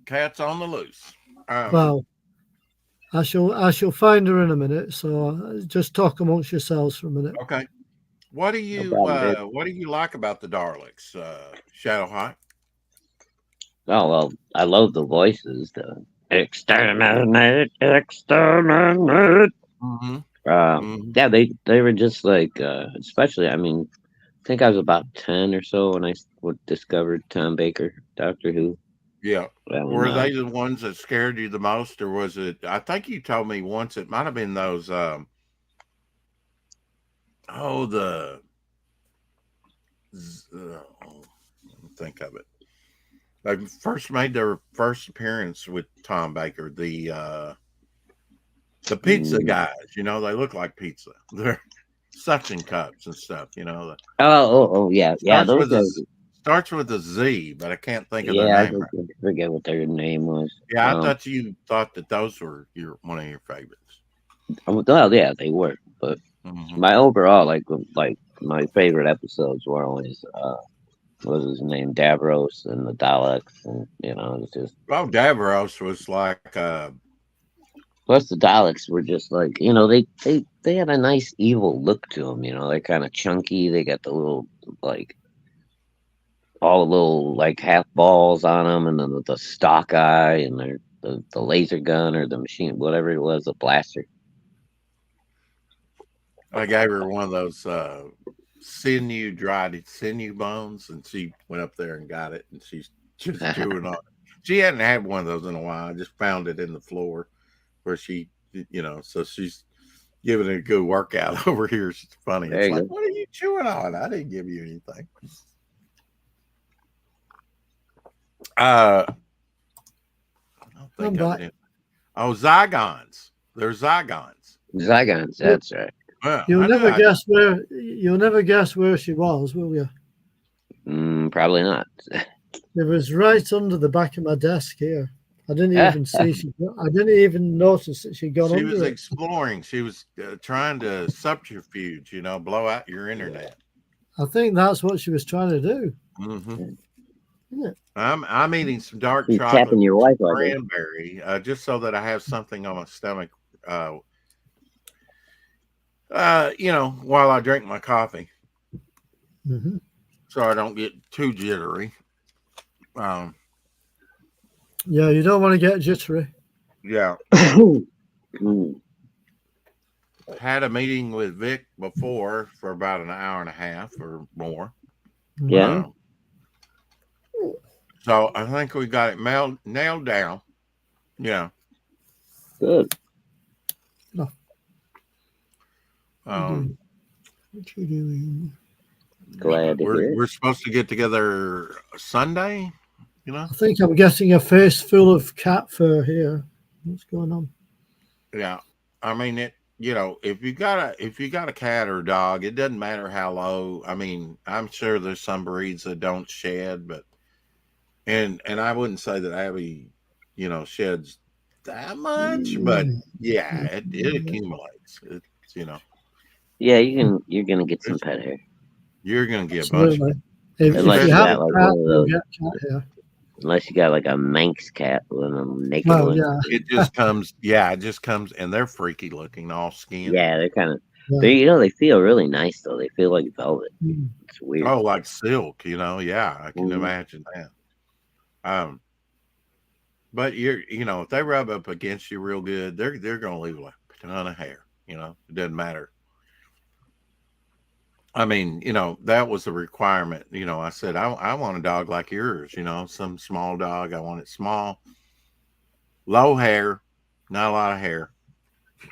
cat's on the loose.
Well, I shall find her in a minute. So just talk amongst yourselves for a minute.
Okay. What do
no
you
problem, Dave.
what do you like about the Daleks, Shadowhawk?
Oh well, I love the voices. The exterminate.
Mm-hmm.
Yeah, they were just like, especially. I mean, I think I was about 10 or so when I discovered Tom Baker, Doctor Who.
Yeah.
Well,
Were they the ones that scared you the most, or was it? I think you told me once it might have been those. Think of it. They first made their first appearance with Tom Baker. The pizza guys, they look like pizza. They're suction cups and stuff.
yeah, those guys.
Starts with a Z, but I can't think of their
Yeah, I
name.
forget what their name was.
Yeah, I thought you thought that those were one of your favorites.
Well, yeah, they were, but my overall like my favorite episodes were always what was his name, Davros and the Daleks, and it's just.
Oh, Davros was like.
Plus, the Daleks were just like they had a nice evil look to them. They're kind of chunky. They got the little like all the little like half balls on them, and then the stock eye, and the laser gun or the machine, whatever it was, the blaster.
I gave her one of those dried sinew bones, and she went up there and got it, and she's just chewing on it. She hadn't had one of those in a while. I just found it in the floor where she, so she's giving it a good workout over here. It's funny. It's like, what are you chewing on? I didn't give you anything. think
I'm
of
back.
it. Oh, Zygons. They're Zygons.
Zygons, that's right.
Well,
You'll
I knew
never
I
guess where. You'll never guess where she was, will you?
Probably not.
It was right under the back of my desk here. I didn't even see she. I didn't even notice that she'd gone
she was
under it.
exploring. She was trying to subterfuge, blow out your internet.
I think that's what she was trying to do.
hmm
Isn't it?
I'm eating some dark
She's
chocolate
tapping your
with
Wi-Fi. dude.
cranberry, just so that I have something on my stomach, while I drink my coffee,
Mm-hmm.
so I don't get too jittery.
Yeah, you don't want to get jittery.
Yeah,
Mm.
had a meeting with Vic before for about an hour and a half or more.
Yeah.
So I think we got it nailed down. Yeah.
Good.
Um,
What you doing?
Glad to hear it.
we're supposed to get together Sunday.
I think I'm getting a face full of cat fur here. What's going on?
Yeah. I mean it. If you got a cat or a dog, it doesn't matter how low. I mean, I'm sure there's some breeds that don't shed, but and I wouldn't say that Abby, sheds that much, but yeah, it accumulates. It's
Yeah, you're gonna get some pet hair.
you're gonna get a bunch.
Absolutely. If
Unless
you
you
have
got
a
like
cat,
one of
you'll
those.
get cat hair.
Unless you got like a Manx cat, one of them naked
Well,
ones.
yeah.
It just comes. Yeah, it just comes, and they're freaky looking, all skin.
Yeah, they're kind of.
Yeah.
They feel really nice though. They feel like velvet.
Mm.
It's weird.
Oh, like silk. Yeah, I can
Mhm.
imagine that. But if they rub up against you real good, they're gonna leave a ton of hair. It doesn't matter. I mean, that was a requirement. I said I want a dog like yours. Some small dog. I want it small, low hair, not a lot of hair.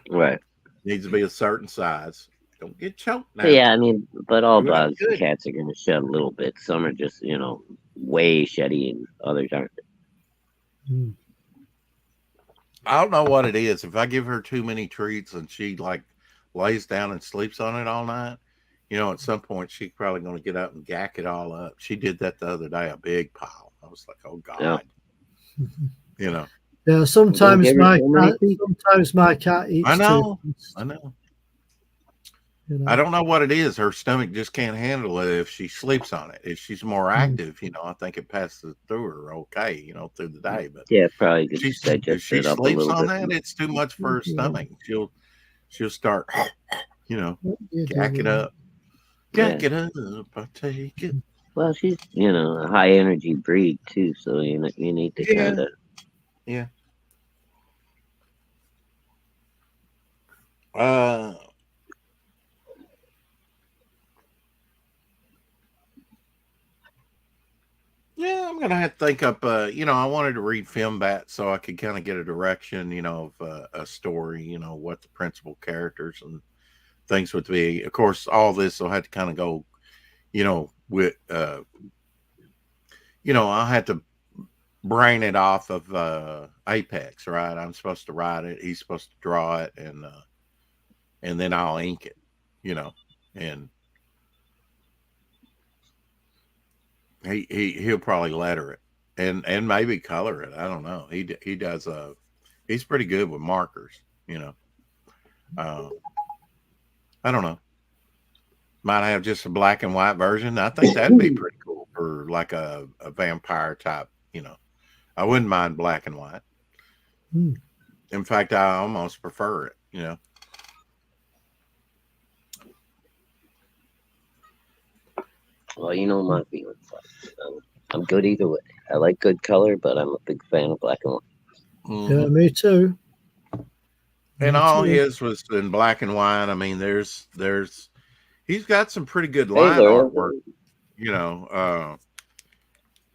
Right.
Needs to be a certain size. Don't get choked now.
But yeah, I mean, but all
Well,
dogs and
good.
cats are gonna shed a little bit. Some are just way sheddy, and others aren't.
Mm.
I don't know what it is. If I give her too many treats and she like lays down and sleeps on it all night, at some point she's probably going to get up and gack it all up. She did that the other day, a big pile. I was like, oh God,
Yeah, sometimes
give her
my
so many
cat eats
I know.
too.
I know.
You know.
I don't know what it is. Her stomach just can't handle it if she sleeps on it. If she's more active, I think it passes through her okay, through the day. But
Yeah, probably
if
could
she,
digest
if she
it up a
sleeps
little
on
bit.
that, it's too much for her stomach. She'll start,
What you
gack it
doing?
up. Gack it up. I take it.
Well, she's a high energy breed too, so you need to
Yeah.
kind of.
Yeah. Yeah, I'm gonna have to think up. I wanted to read Film Bat so I could kind of get a direction, of a story. What the principal characters and things would be. Of course, all this will have to kind of go, with, I'll have to brain it off of Apex, right? I'm supposed to write it. He's supposed to draw it, and then I'll ink it, and he'll probably letter it and maybe color it. I don't know. He does he's pretty good with markers, I don't know. Might have just a black and white version. I think that'd be pretty cool for like a vampire type, I wouldn't mind black and white.
Hmm.
In fact, I almost prefer it,
Well, my feelings. I'm good either way. I like good color, but I'm a big fan of black and white.
Mhm.
Yeah, me too.
And
Me
all
too.
his was in black and white. I mean, there's he's got some pretty good
Hey,
line
Laura.
artwork,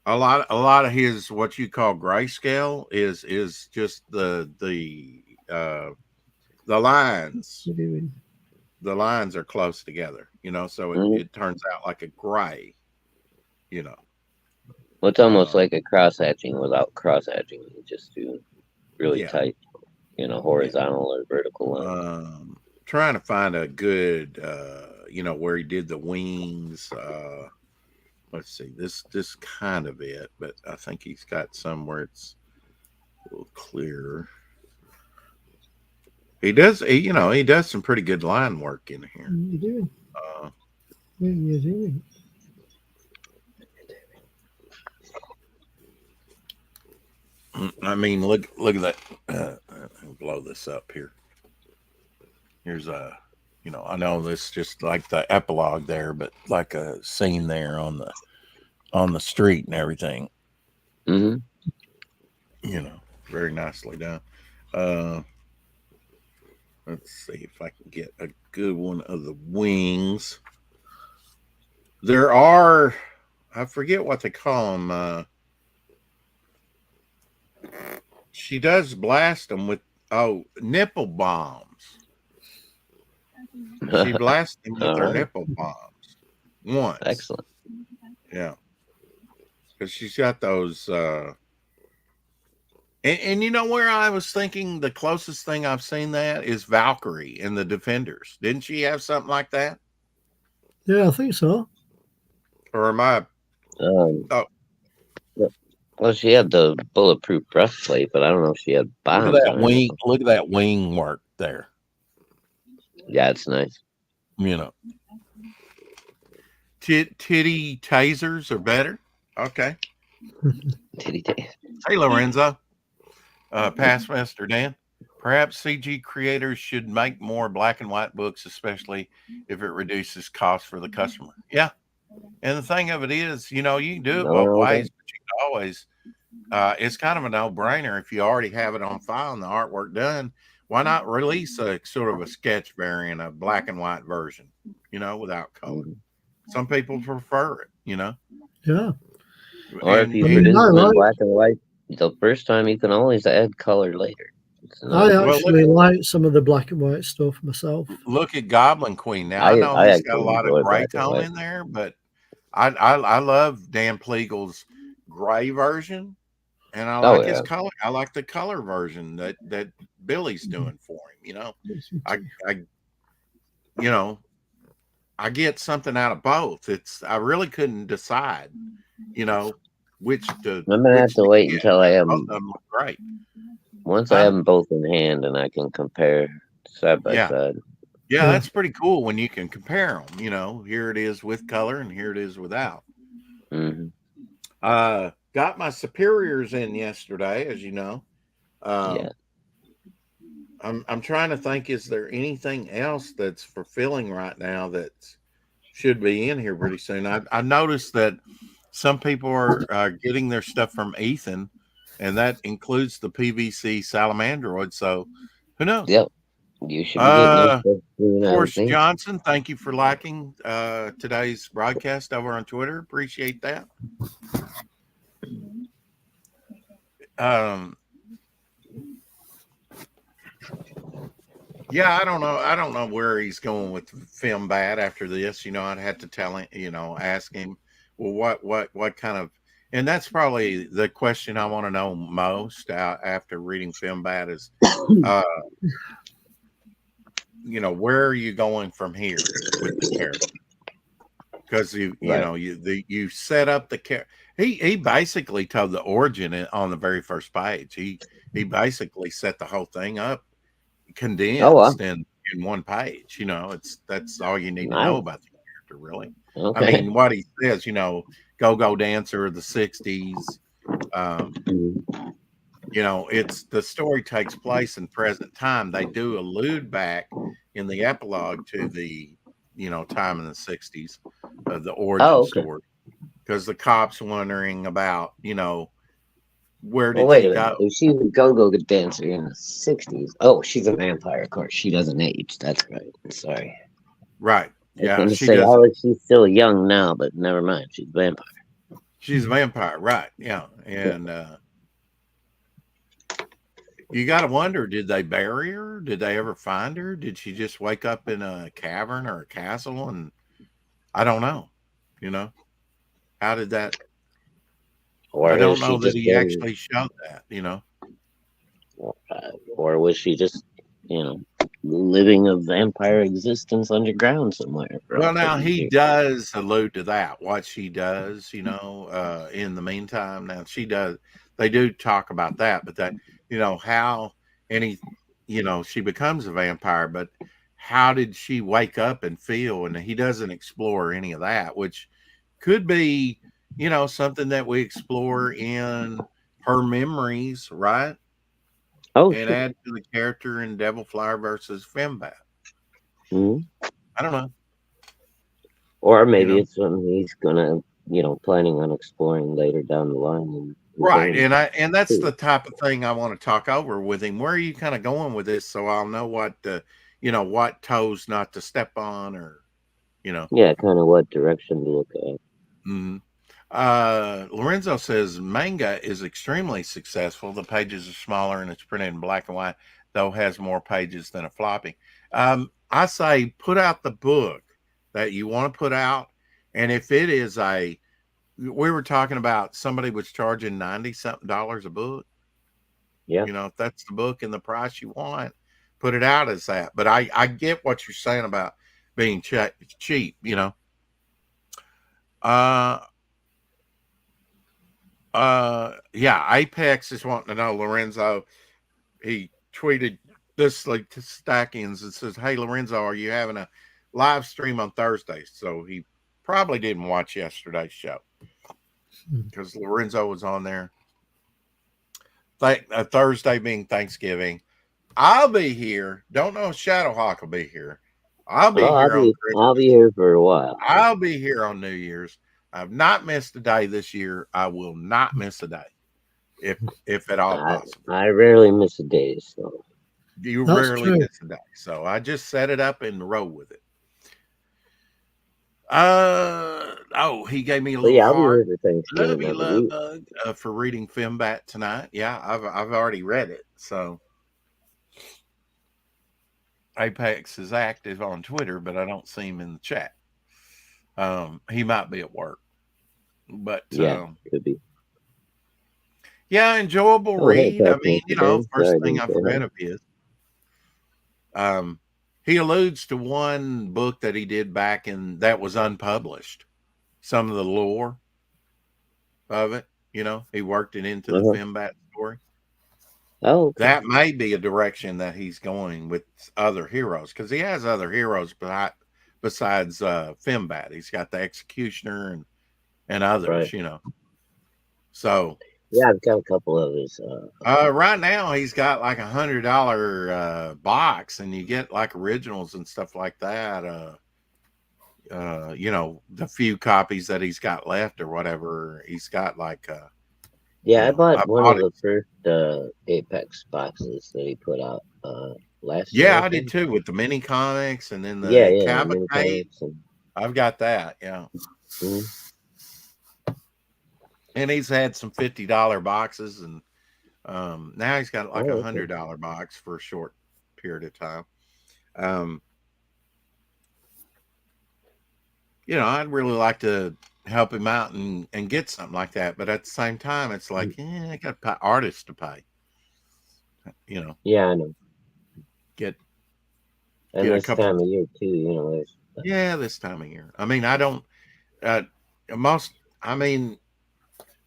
a lot of his what you call grayscale is just the lines.
What you doing?
The lines are close together, so
Mhm.
it turns out like a gray,
Well, it's almost like a cross hatching without cross hatching. You just do. really
Yeah.
tight, horizontal or vertical line.
Trying to find a good, where he did the wings. Let's see, this kind of it, but I think he's got somewhere it's a little clearer. He does some pretty good line work in here.
What are you doing?
Uh,
What are you doing?
I mean, look at that. I'll blow this up here. Here's I know this just like the epilogue there, but like a scene there on the street and everything.
Mm-hmm.
Very nicely done. Let's see if I can get a good one of the wings. There are, I forget what they call them. She does blast them with nipple bombs. She blasts them with her nipple bombs once.
Excellent.
Yeah, because she's got those. And you know where I was thinking the closest thing I've seen that is Valkyrie in the Defenders. Didn't she have something like that?
Yeah, I think so.
Or am I?
Well, she had the bulletproof breastplate, but I don't know if she had bombs.
Look at that wing. Look at that wing work there.
Yeah, it's nice.
Titty tasers are better. Okay.
Titty taser.
Hey, Lorenzo. Passmaster Dan. Perhaps CG creators should make more black and white books, especially if it reduces costs for the customer. Yeah. And the thing of it is, you can do it both ways, but you can always, it's kind of a no-brainer. If you already have it on file and the artwork done, why not release a sort of a sketch variant, a black and white version, without color? Some people prefer it,
Yeah.
Or if you produce them in black and white the first time, you can always add color later.
I actually like some of the black and white stuff myself.
Look at Goblin Queen. Now I know he's got a lot of gray tone in there, but I love Dan Pleagle's gray version, and I like his color. I like the color version that Billy's doing for him. I get something out of both. I really couldn't decide, which to.
I'm gonna have to wait until I have them.
Great.
Once I have them both in hand and I can compare side by side.
Yeah, that's pretty cool when you can compare them. Here it is with color and here it is without.
Mm-hmm.
Got my superiors in yesterday, as you know. I'm trying to think, is there anything else that's fulfilling right now that should be in here pretty soon? I noticed that some people are getting their stuff from Ethan, and that includes the PVC Salamandroid. So who knows?
Yep. You should be getting
Forrest Johnson, thank you for liking today's broadcast over on Twitter. Appreciate that. Yeah, I don't know. I don't know where he's going with Film Bad after this. I'd have to tell him, ask him, well, what kind of, and that's probably the question I want to know most after reading Film Bad is, where are you going from here with the character? Because you set up the character. He basically told the origin on the very first page. He basically set the whole thing up, condensed in one page. That's all you need to know about the character, really.
Okay.
I mean, what he says, go-go dancer of the 60s. It's the story takes place in present time. They do allude back in the epilogue to the, time in the 60s of the origin story. Because the cop's wondering about, where did she go?
If she's a go-go dancer in the 60s. Oh, she's a vampire, of course. She doesn't age. That's right. Sorry.
Right. Yeah.
She's still young now, but never mind. She's a vampire.
She's a vampire, right. Yeah. And you got to wonder, did they bury her? Did they ever find her? Did she just wake up in a cavern or a castle? And I don't know. How did that?
Or
I don't know that he actually showed that,
Or was she just, you know, living a vampire existence underground somewhere for
Well,
all
now
those
he
years?
does allude to that, what she does, in the meantime. Now she does, they do talk about that, but that, how any, she becomes a vampire, but how did she wake up and feel? And he doesn't explore any of that, which could be, something that we explore in her memories, right?
Oh,
And
sure.
add to the character in Devil Flower versus Fembat.
Mhm.
I don't know,
Or
you
maybe
know.
it's something he's gonna, planning on exploring later down the line in his
Right,
own
and that's
too.
the type of thing I want to talk over with him. Where are you kind of going with this, so I'll know what toes not to step on, or you know.
Yeah, kind of what direction to look at.
Mhm. Lorenzo says manga is extremely successful. The pages are smaller and it's printed in black and white, though has more pages than a floppy. I say put out the book that you want to put out, and if it is we were talking about somebody was charging 90 something dollars a book.
Yeah.
If that's the book and the price you want, put it out as that. But I get what you're saying about being cheap. Uh, yeah. Apex is wanting to know, Lorenzo. He tweeted this like to Stackings and says, "Hey Lorenzo, are you having a live stream on Thursday?" So he probably didn't watch yesterday's show because Lorenzo was on there. Thursday being Thanksgiving. I'll be here. Don't know if Shadowhawk will be here. I'll be
Well,
here on
I'll be
Christmas.
here for a while.
I'll be here on New Year's. I've not missed a day this year. I will not miss a day, if at all possible.
I rarely miss a day, so
You
That's
rarely
true.
miss a day, so I just set it up and roll with it. He gave me a
but
little
yeah, I'll be
heart.
here for Thanksgiving.
Love you,
I
love
believe.
bug, for reading Fembat tonight. Yeah, I've already read it. So Apex is active on Twitter, but I don't see him in the chat. He might be at work, but
Yeah, could be.
yeah, enjoyable
Oh, hey,
read. I
Pac
mean,
Man today.
first
Sorry I
thing
didn't
I've
say hi.
read of his. He alludes to one book that he did back in that was unpublished. Some of the lore of it, he worked it into the
Uh-huh.
Fembat story.
Oh, okay.
That may be a direction that he's going with other heroes because he has other heroes besides Fembat. He's got the Executioner and
Right.
others, So
Yeah, I've got a couple others.
right now he's got like $100 box, and you get like originals and stuff like that. The few copies that he's got left or whatever, he's got like
Yeah, I
I
bought one
bought
of
it.
the first Apex boxes that he put out last year,
Yeah,
I
I did
think.
too, with the mini comics and then
Yeah,
the
yeah, the mini
cavalcade.
comics and
I've got that, yeah.
mhm.
And he's had some $50 boxes, and now he's got like
Oh,
a
okay.
$100 box for a short period of time. Um, I'd really like to help him out and get something like that, but at the same time, it's like, I got artists to pay.
Yeah, I know.
Get
And
get a
this
couple.
time of year too, there's
Yeah, this time of year. I mean, I don't. Uh, most. I mean,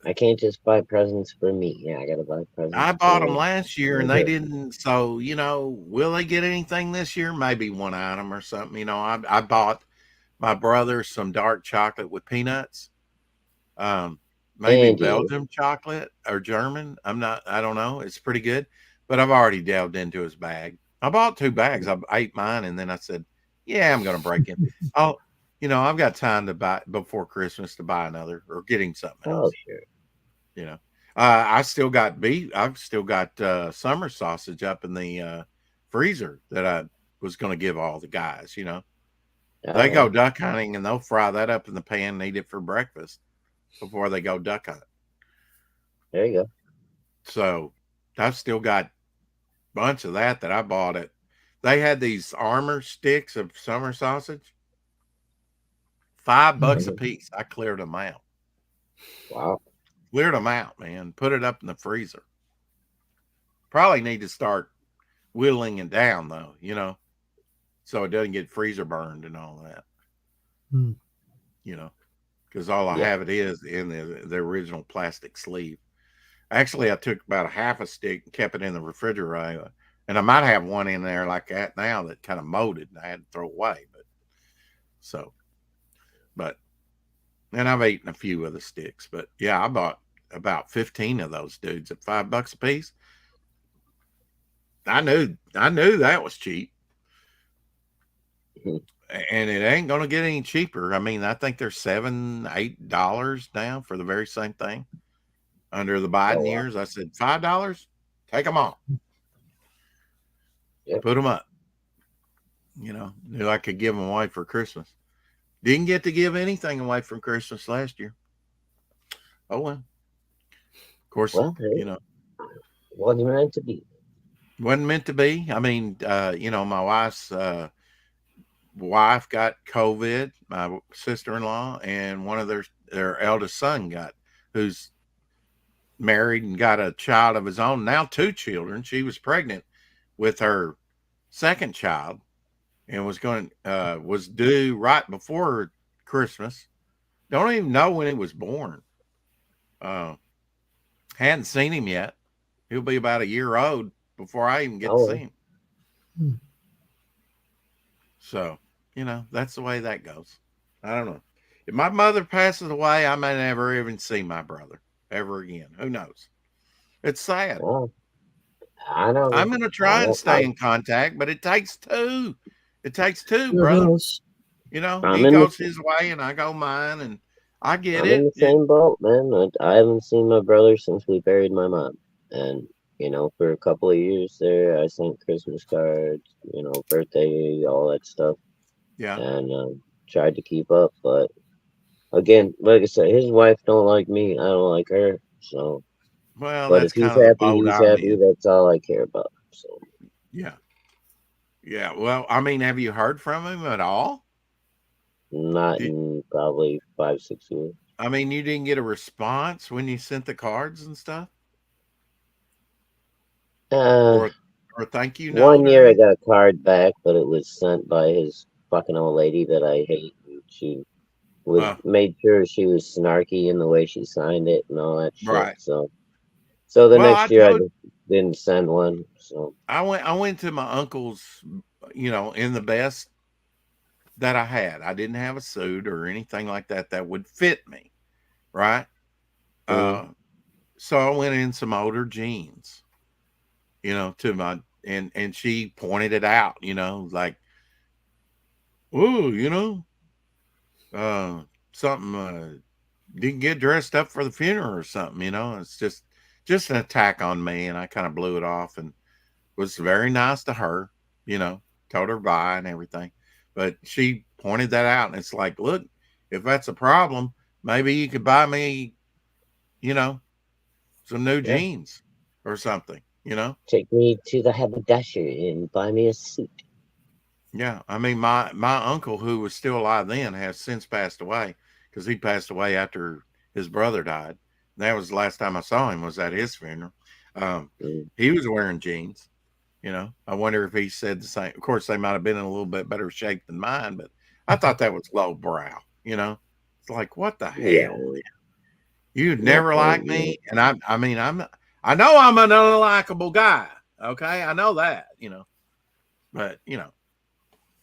I can't just buy presents for me. Yeah, I gotta buy
I
presents
bought them
for
last year
my
and they
girl.
didn't. So, will they get anything this year? Maybe one item or something. I bought my brother some dark chocolate with peanuts. Um, Maybe
And you.
Belgium chocolate or German. I don't know. It's pretty good, but I've already delved into his bag. I bought 2 bags. I ate mine and then I said, yeah, I'm going to break in. Oh, I've got time to buy before Christmas to buy another or getting something
Oh,
else.
sure.
You know, I still got beef. I've still got summer sausage up in the freezer that I was going to give all the guys. They
All
go
right.
duck hunting and they'll fry that up in the pan and eat it for breakfast before they go duck hunting.
There you go.
So I've still got a bunch of that I bought it. They had these armor sticks of summer sausage, $5 a
Mhm.
piece. I cleared them out.
Wow.
Cleared them out, man. Put it up in the freezer. Probably need to start whittling it down though, you know, so it doesn't get freezer burned and all that.
Hmm.
You know, because all I
Yeah.
have it is in the original plastic sleeve. Actually, I took about a half a stick and kept it in the refrigerator, and I might have one in there like that now that kind of molded and I had to throw away. But and I've eaten a few of the sticks. But yeah, I bought about 15 of those dudes at $5 a piece. I knew that was cheap.
Mhm.
And it ain't gonna get any cheaper. I mean, I think they're $7, $8 now for the very same thing. Under the Biden
Oh, wow.
years, I said $5, take them all.
Yep.
Put them up. You know, knew I could give them away for Christmas. Didn't get to give anything away from Christmas last year. Oh well. Of course,
Well, hey,
you know,
wasn't meant to be.
wasn't meant to be. I mean, you know, my wife's wife got COVID, my sister-in-law, and one of their eldest son who's married and got a child of his own, now 2 children. She was pregnant with her second child and was due right before Christmas. Don't even know when he was born. Hadn't seen him yet. He'll be about a year old before I even get to see him.
Hmm.
So, you know, that's the way that goes. I don't know. If my mother passes away, I may never even see my brother ever again. Who knows? It's sad.
Well, I don't
I'm
know.
going to try and stay in contact, but it takes two. It takes two,
Sure
brother.
does.
You know,
I'm
he
in
goes
the
his way and I go mine, and I get
I'm in
it.
the same boat, man. I haven't seen my brother since we buried my mom, and for a couple of years there, I sent Christmas cards, birthday, all that stuff,
Yeah.
and tried to keep up. But again, like I said, his wife don't like me. I don't like her. So,
Well,
but
that's
if he's
kind of the
happy,
boat
he's
I'm
happy.
in.
That's all I care about. So,
Yeah. Yeah. Well, I mean, have you heard from him at all?
not
Did,
in probably 5, 6 years.
I mean, you didn't get a response when you sent the cards and stuff,
Uh,
or or thank you
One
note or
year I
anything?
got a card back, but it was sent by his fucking old lady that I hate. And she made sure she was snarky in the way she signed it and all that shit.
Right.
So the
Well,
next year I just didn't send one. So
I went to my uncle's, you know, in the best that I had. I didn't have a suit or anything like that that would fit me, right?
mm,
So I went in some older jeans, you know, to my and she pointed it out, you know, like, oh, you know, uh, something didn't get dressed up for the funeral or something, you know. It's just an attack on me, and I kind of blew it off and was very nice to her, you know, told her bye and everything. But she pointed that out, and it's like, look, if that's a problem, maybe you could buy me, you know, some new
yeah,
jeans or something, you know.
take me to the haberdashery and buy me a suit.
Yeah, I mean, my uncle, who was still alive then, has since passed away because he passed away after his brother died. That was the last time I saw him, was at his funeral. Um,
Mm,
he was wearing jeans. You know, I wonder if he said the same. Of course, they might have been in a little bit better shape than mine, but I thought that was low brow. You know, it's like, what the
yeah,
hell? You'd
not
never like
fun.
me, and I mean, I know I'm an unlikable guy. Okay, I know that. You know, but you know,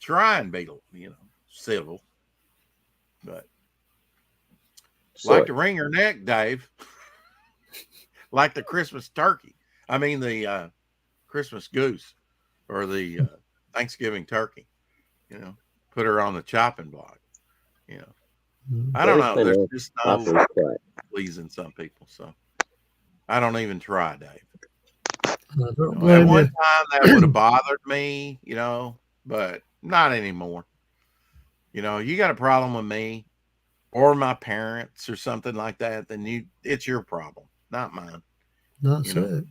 try and be, you know, civil, but like
Sort.
to wring your neck, Dave, like the Christmas turkey. I mean, the Christmas goose or the Thanksgiving turkey. You know, put her on the chopping block. You know,
Hmm.
I don't
There's
know.
been
There's just no
awfully quiet.
pleasing some people, so I don't even try, Dave.
I
You
don't
know, at
blame
one
you.
time that would have bothered me, you know, but not anymore. You know, you got a problem with me or my parents or something like that, then it's your problem, not mine. You
That's
know,
it.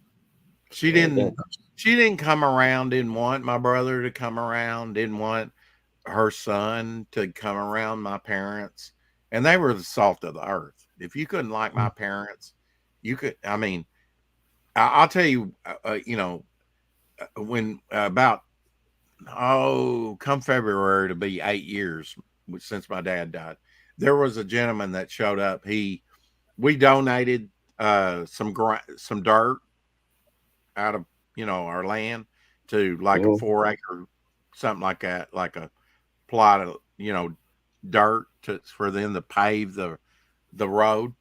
she
Yeah, again,
didn't she didn't come around, didn't want my brother to come around, didn't want her son to come around my parents, and they were the salt of the earth. If you couldn't like my parents, you could, I mean, I'll tell you, you know, when about come February to be 8 years since my dad died, there was a gentleman that showed up. We donated some dirt out of our land to like a
Mhm.
4 acre something like that, like a plot of dirt for them to pave the road.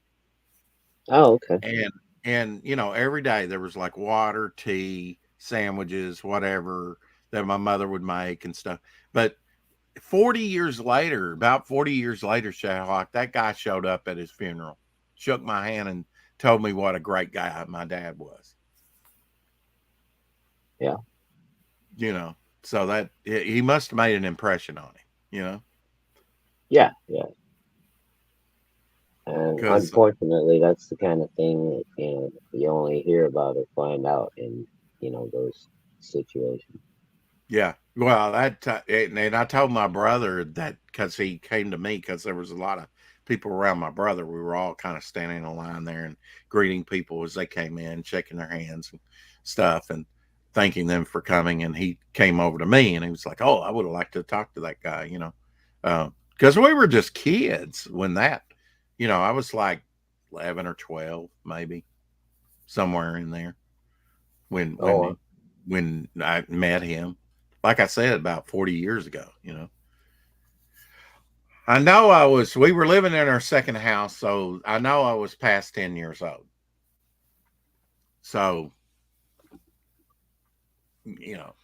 Oh, okay.
And every day there was like water, tea, sandwiches, whatever that my mother would make and stuff. But 40 years later, about 40 years later, Shadlock, that guy showed up at his funeral, shook my hand, and told me what a great guy my dad was.
Yeah.
So that he must have made an impression on him.
Yeah. Yeah. And
Because
unfortunately, that's the kind of thing that you only hear about or find out in those situations.
yeah, well, and I told my brother that because he came to me because there was a lot of people around my brother. We were all kind of standing in a line there and greeting people as they came in, shaking their hands and stuff, and thanking them for coming. And he came over to me and he was like, "Oh, I would have liked to talk to that guy," because we were just kids when I was like 11 or 12, maybe somewhere in there when
Oh,
I met him. Like I said, about 40 years ago. I know we were living in our second house, so I know I was past 10 years old. So,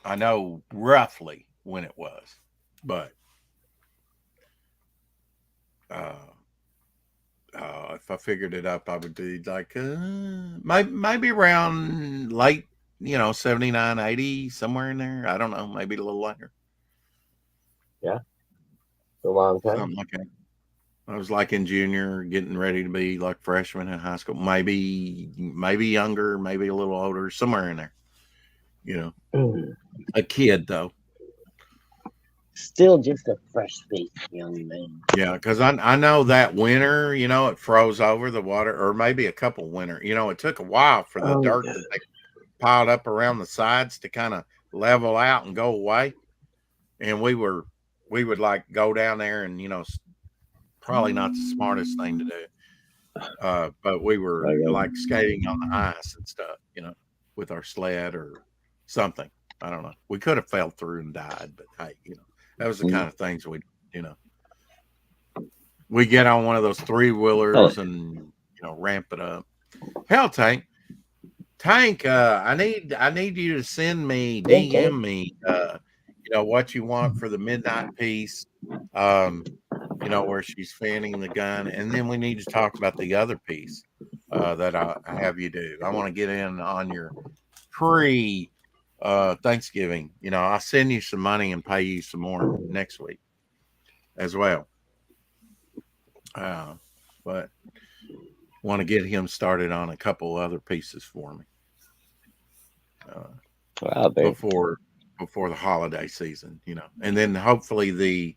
I know roughly when it was, but uh, if I figured it up, I would do like maybe around late, 79, 80, somewhere in there. I don't know, maybe a little later,
yeah, it's a long time.
something like that. I was like in junior, getting ready to be like freshman in high school, maybe younger, maybe a little older, somewhere in there. You know, a kid though.
Still just a fresh-faced young man.
Yeah, because I know that winter, it froze over the water, or maybe a couple winter. It took a while for the
Oh,
dirt that they piled up around the sides to kind of level out and go away. And we would like go down there and probably not the smartest thing to do. But we were like skating on the ice and stuff, with our sled or something. I don't know. We could have fell through and died, but hey, that was the kind of things you know, we get on one of those 3-wheelers and ramp it up. Hell, Tank, I need you to send me,
okay.
DM me, what you want for the midnight piece. Where she's fanning the gun, and then we need to talk about the other piece that I have you do. I want to get in on your pre Thanksgiving. I'll send you some money and pay you some more next week as well. But want to get him started on a couple other pieces for me
Wow,
before the holiday season. And then hopefully the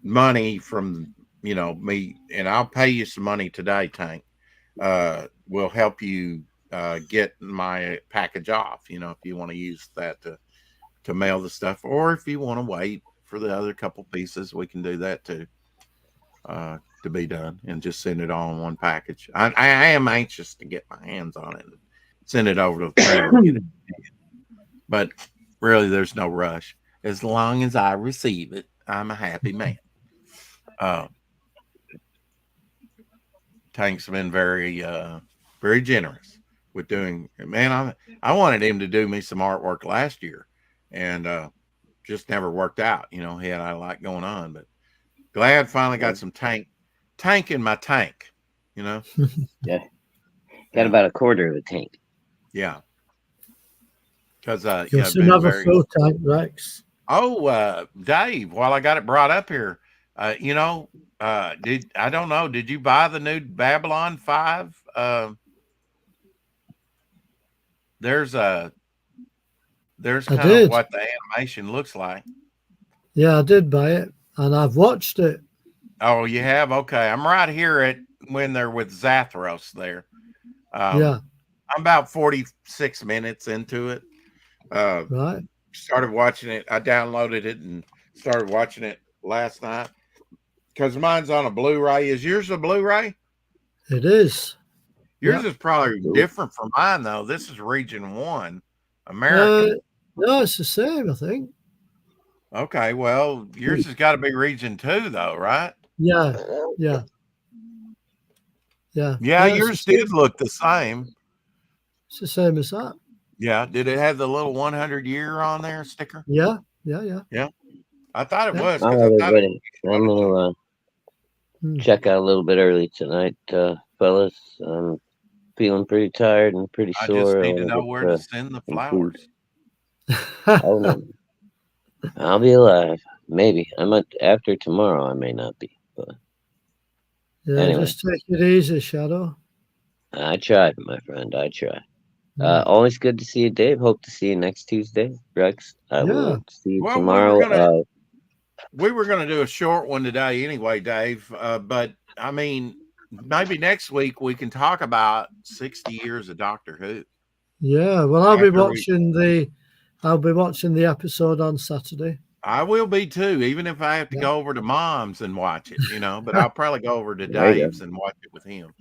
money from me, and I'll pay you some money today, Tank, will help you get my package off, if you want to use that to mail the stuff, or if you want to wait for the other couple pieces, we can do that too, to be done, and just send it all in one package. I am anxious to get my hands on it and send it over to the printer and get it, but really there's no rush. As long as I receive it, I'm a happy man. Tank's been very generous with doing. Man, I wanted him to do me some artwork last year, and just never worked out. He had a lot going on, but glad finally got some tank in my tank.
Yeah, got about a quarter of a tank.
Yeah, because
You'll soon have a full tank, Rex.
Oh, Dave, while I got it brought up here, I don't know, did you buy the new Babylon 5? There's kind of what the animation looks like.
Yeah, I did buy it, and I've watched it.
Oh, you have? Okay, I'm right here when they're with Zathros there.
Yeah,
I'm about 46 minutes into it.
Right.
Started watching it. I downloaded it and started watching it last night because mine's on a Blu-ray. Is yours a Blu-ray?
It is.
Yours
Yeah.
is probably
Cool.
different from mine, though. This is Region 1,
Uh,
American.
no, it's the same, I think.
Okay, well, yours has got to be Region 2, though, right?
Yeah. Yeah. Yeah.
Yeah,
it's
yours
the
did
same.
look the same.
It's the same as that.
Yeah, did it have the little 100-year on there sticker?
Yeah. Yeah. Yeah.
I thought it
Yeah.
was
All
because
right,
I thought
everybody. I'm gonna check out a little bit early tonight, fellas. I'm feeling pretty tired and pretty
I just
sore.
need to know where to send the
some food.
flowers.
Oh no, I'll be alive. Maybe I might after tomorrow. I may not be, but
Yeah.
Anyway.
Just take it easy, Shadow.
I tried, my friend. I tried.
Mm.
Always good to see you, Dave. Hope to see you next Tuesday, Rex. I will see you
Well,
tomorrow.
we were gonna do a short one today anyway, Dave. But I mean, maybe next week we can talk about 60 years of Doctor Who.
Yeah. Well, I'll be
After we-
watching the episode on Saturday.
I will be too, even if I have to
Yeah.
go over to Mom's and watch it, you know. But I'll probably go over to
There you go.
Dave's and watch it with him.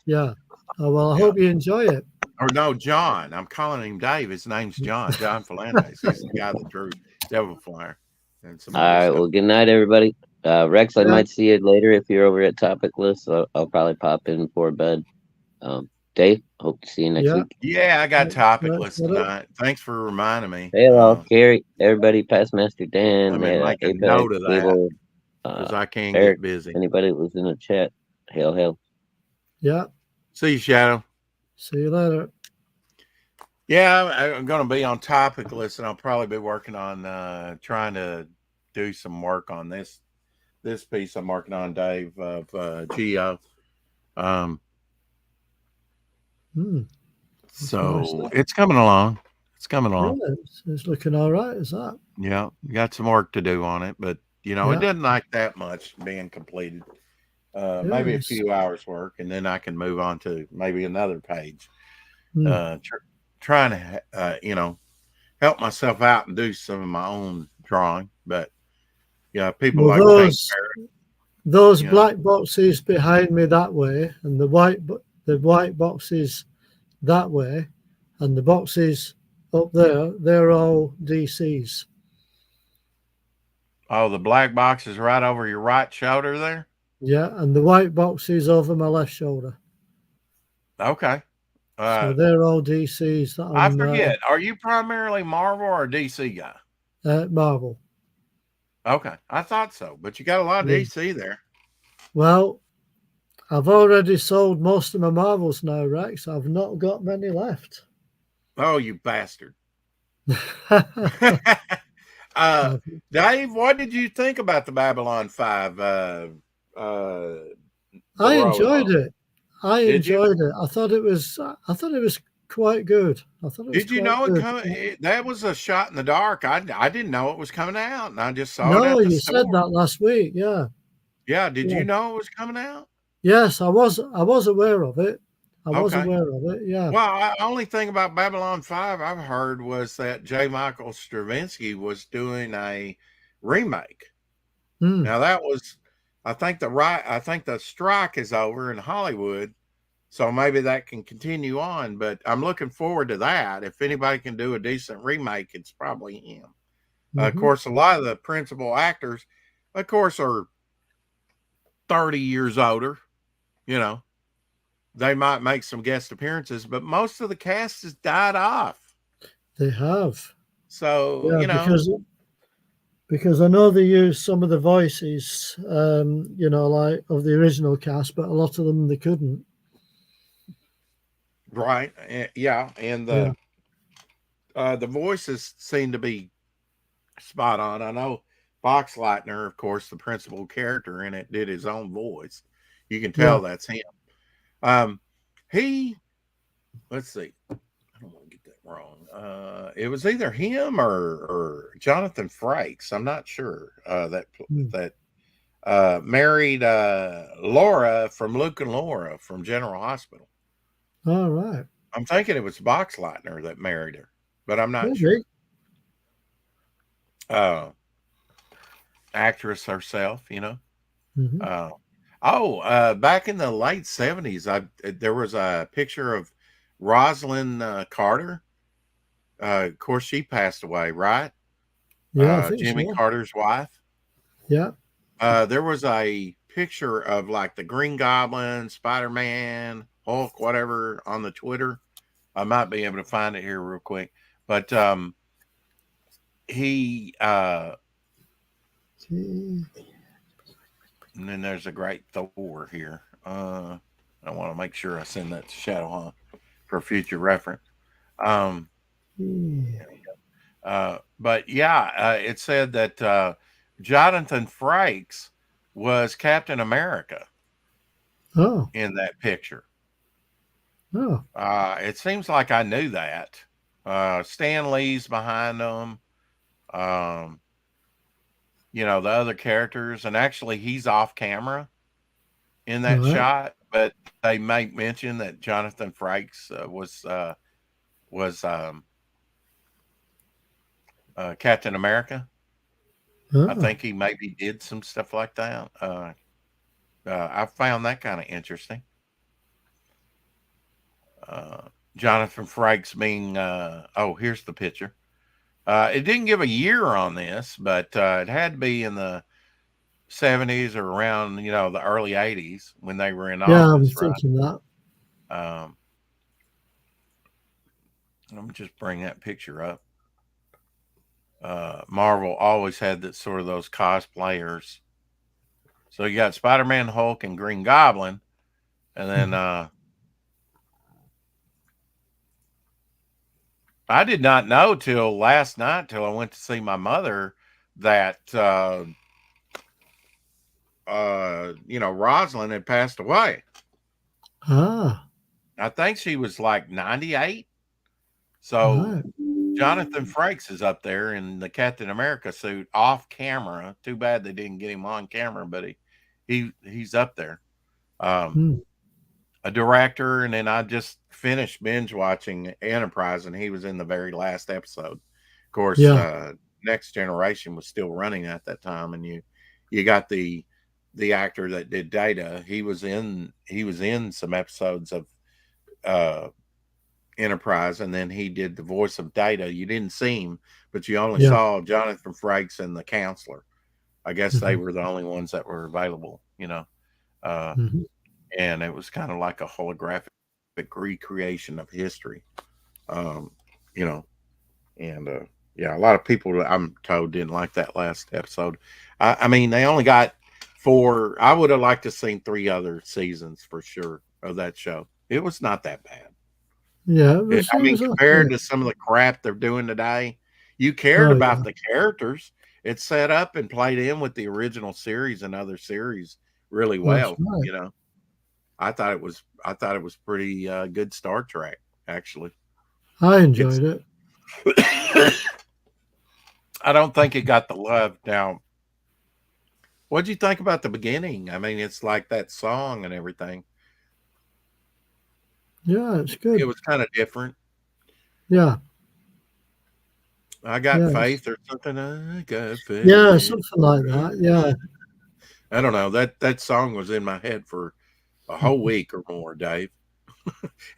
Yeah. Oh, well, I
Yeah.
hope you enjoy it.
Or no, John. I'm calling him Dave. His name's John. John Fernandez. He's the guy that drew Devil Flyer. And some
All
other
right.
stuff.
Well, good night, everybody. Rex, I
Yeah.
might see you later if you're over at Topic List. I'll probably pop in before bed. Dave, hope to see you next
Yeah.
week.
Yeah, I got
Right,
topic
right,
list
right.
tonight. Thanks for reminding me.
Hey, hello, Gary, everybody, past Master Dan,
Let me make a
Apex,
note of that
Cable,
because I can't
Eric,
get busy.
anybody that was in the chat. Hail.
Yeah.
See you, Shadow.
See you later.
Yeah, I'm going to be on topic list, and I'll probably be working on trying to do some work on this piece I'm working on, Dave, of Geo. So it's coming along. It's coming along.
Yeah, it's looking all right. Is that?
Yeah, got some work to do on it, but you know,
Yeah.
it doesn't like that much being completed. Maybe a
Yes.
few hours work, and then I can move on to maybe another page.
Hmm.
Trying to, you know, help myself out and do some of my own drawing. But yeah, people
Well,
like Pink Parrot.
those
Yeah.
black boxes behind me that way, and the white boxes that way, and the boxes up there, they're all DCs.
Oh, the black box is right over your right shoulder there.
Yeah, and the white boxes over my left shoulder.
Okay.
So they're all DCs. That
I
I'm,
forget. Are you primarily Marvel or DC guy?
Marvel.
Okay, I thought so, but you got a lot of
Yeah.
DC there.
Well, I've already sold most of my Marvels now, Rex. I've not got many left.
Oh, you bastard. Dave, what did you think about the Babylon 5?
I enjoyed it. I
Did you?
enjoyed it. I thought it was quite good. I thought it was
Did you
quite
know it
good.
coming? That was a shot in the dark. I didn't know it was coming out, and I just saw it
No,
at the
you
store.
said that last week. Yeah.
Yeah, did
Yeah.
you know it was coming out?
Yes, I was aware of it. I was
Okay.
aware of it. Yeah.
Well, only thing about Babylon 5 I've heard was that J. Michael Straczynski was doing a remake.
Hmm.
Now that was, I think the strike is over in Hollywood, so maybe that can continue on. But I'm looking forward to that. If anybody can do a decent remake, it's probably him. Of
Mhm.
course, a lot of the principal actors, of course, are 30 years older. You know, they might make some guest appearances, but most of the cast has died off.
They have.
So,
Yeah,
you know,
because I know they use some of the voices, you know, like of the original cast, but a lot of them they couldn't.
right? Yeah, and the voices seem to be spot on. I know Fox Leitner, of course, the principal character in it, did his own voice. You can tell that's him. Let's see. I don't want to get that wrong. It was either him or Jonathan Frakes. I'm not sure. That married Laura from Luke and Laura from General Hospital.
All right.
I'm thinking it was Boxleitner that married her, but I'm not sure.
Maybe.
Actress herself, you know.
Mhm.
Back in the late 70s, there was a picture of Rosalind Carter. Of course, she passed away, right?
Yeah, I think
Jimmy
so.
Carter's wife.
Yeah.
There was a picture of like the Green Goblin, Spider-Man, Hulk, whatever on the Twitter. I might be able to find it here real quick. But he
See.
and then there's a great Thor here. I want to make sure I send that to Shadowhunt for future reference. Um,
Yeah.
but yeah, it said that Jonathan Frakes was Captain America
Oh.
in that picture.
Oh.
It seems like I knew that. Stan Lee's behind them. Um, you know, the other characters, and actually he's off camera in that
Right.
shot, but they make mention that Jonathan Frakes was Captain America. I
Oh.
think he maybe did some stuff like that. I found that kind of interesting. Jonathan Frakes being, here's the picture. It didn't give a year on this, but it had to be in the 70s or around, you know, the early 80s when they were in
Yeah, I
office,
was
right?
thinking that.
Let me just bring that picture up. Marvel always had that sort of those cosplayers. So you got Spider-Man, Hulk, and Green Goblin, and then I did not know till last night, till I went to see my mother, that you know, Rosalind had passed away.
Ah.
I think she was like 98. So
Right.
Jonathan Frakes is up there in the Captain America suit off camera. Too bad they didn't get him on camera, but he's up there.
Hmm.
A director, and then I just finished binge watching Enterprise, and he was in the very last episode. Of course,
Yeah.
Next Generation was still running at that time, and you got the actor that did Data. He was in some episodes of Enterprise, and then he did the voice of Data. You didn't see him, but you only
Yeah.
saw Jonathan Frakes and the counselor. I guess they
Mhm.
were the only ones that were available, you know. Uh,
Mhm.
and it was kind of like a holographic recreation of history, um, you know. And yeah, a lot of people, I'm told, didn't like that last episode. I mean, they only got 4. I would have liked to seen 3 other seasons for sure of that show. It was not that bad.
Yeah, it
I
was it
mean,
was okay.
compared to some of the crap they're doing today, you cared
Oh yeah,
about the characters. It's set up and played in with the original series and other series really
that's
well.
right.
You know, I thought it was pretty good Star Trek, actually.
I
It's
enjoyed it.
I don't think it got the love. Now, what'd you think about the beginning? I mean, it's like that song and everything.
Yeah, it's
It
good.
was kind of different.
Yeah,
I got
yeah,
faith or something. I got
yeah,
faith.
something like that. Yeah.
I don't know. That song was in my head for a whole week or more, Dave.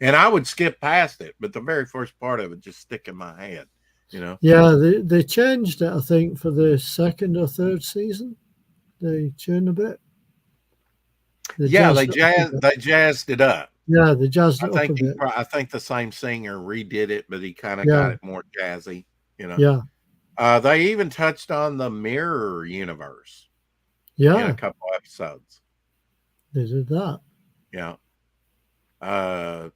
And I would skip past it, but the very first part of it just stick in my head, you know.
Yeah, they changed it, I think, for the second or third season. They changed a bit. They
Yeah,
jazzed it up a bit.
they jazzed it up.
Yeah, they jazzed it up a bit.
I think the same singer redid it, but he kind of
Yeah,
got it more jazzy, you know.
yeah,
They even touched on the mirror universe in a
yeah,
couple episodes.
they did that.
Yeah. Uh,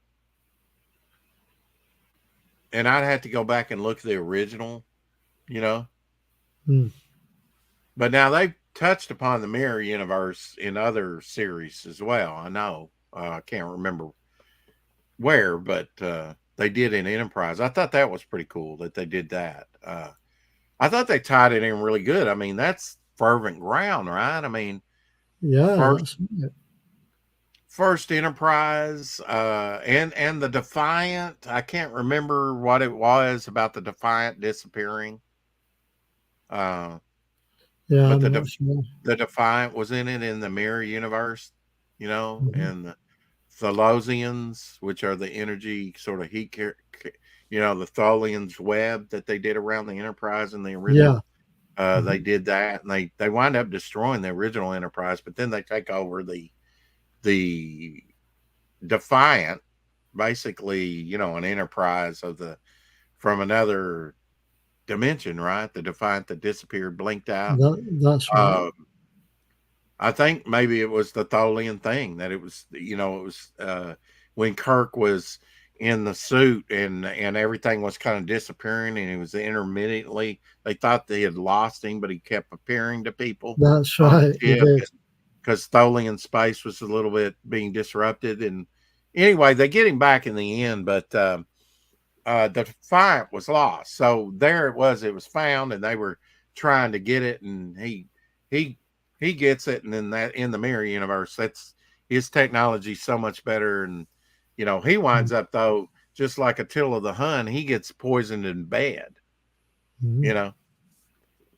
and I'd have to go back and look at the original, you know.
Hmm.
But now they've touched upon the mirror universe in other series as well. I know. I can't remember where, but they did in Enterprise. I thought that was pretty cool that they did that. I thought they tied it in really good. I mean, that's fervent ground, right? I mean,
Yeah,
first
that's it.
first Enterprise, and the Defiant. I can't remember what it was about the Defiant disappearing.
Yeah,
But
I'm not sure.
the Defiant was in it in the mirror universe,
Mhm.
and the Thalosians, which are the energy sort of heat, the Tholian's web that they did around the Enterprise in the original.
Yeah.
They did that, and they wind up destroying the original Enterprise, but then they take over the Defiant, basically, an Enterprise from another dimension, right? The Defiant that disappeared, blinked out.
That's right.
I think maybe it was the Tholian thing that it was, when Kirk was in the suit and everything was kind of disappearing and he was intermittently, they thought they had lost him, but he kept appearing to people
That's
on
right.
the
He
ship
did.
because Tholian space was a little bit being disrupted. And anyway, they get him back in the end, but the Defiant was lost. So there it was found, and they were trying to get it, and he gets it, and then that in the mirror universe, that's his technology so much better. And he winds up, though, just like Attila the Hun, he gets poisoned in bed,
Mhm.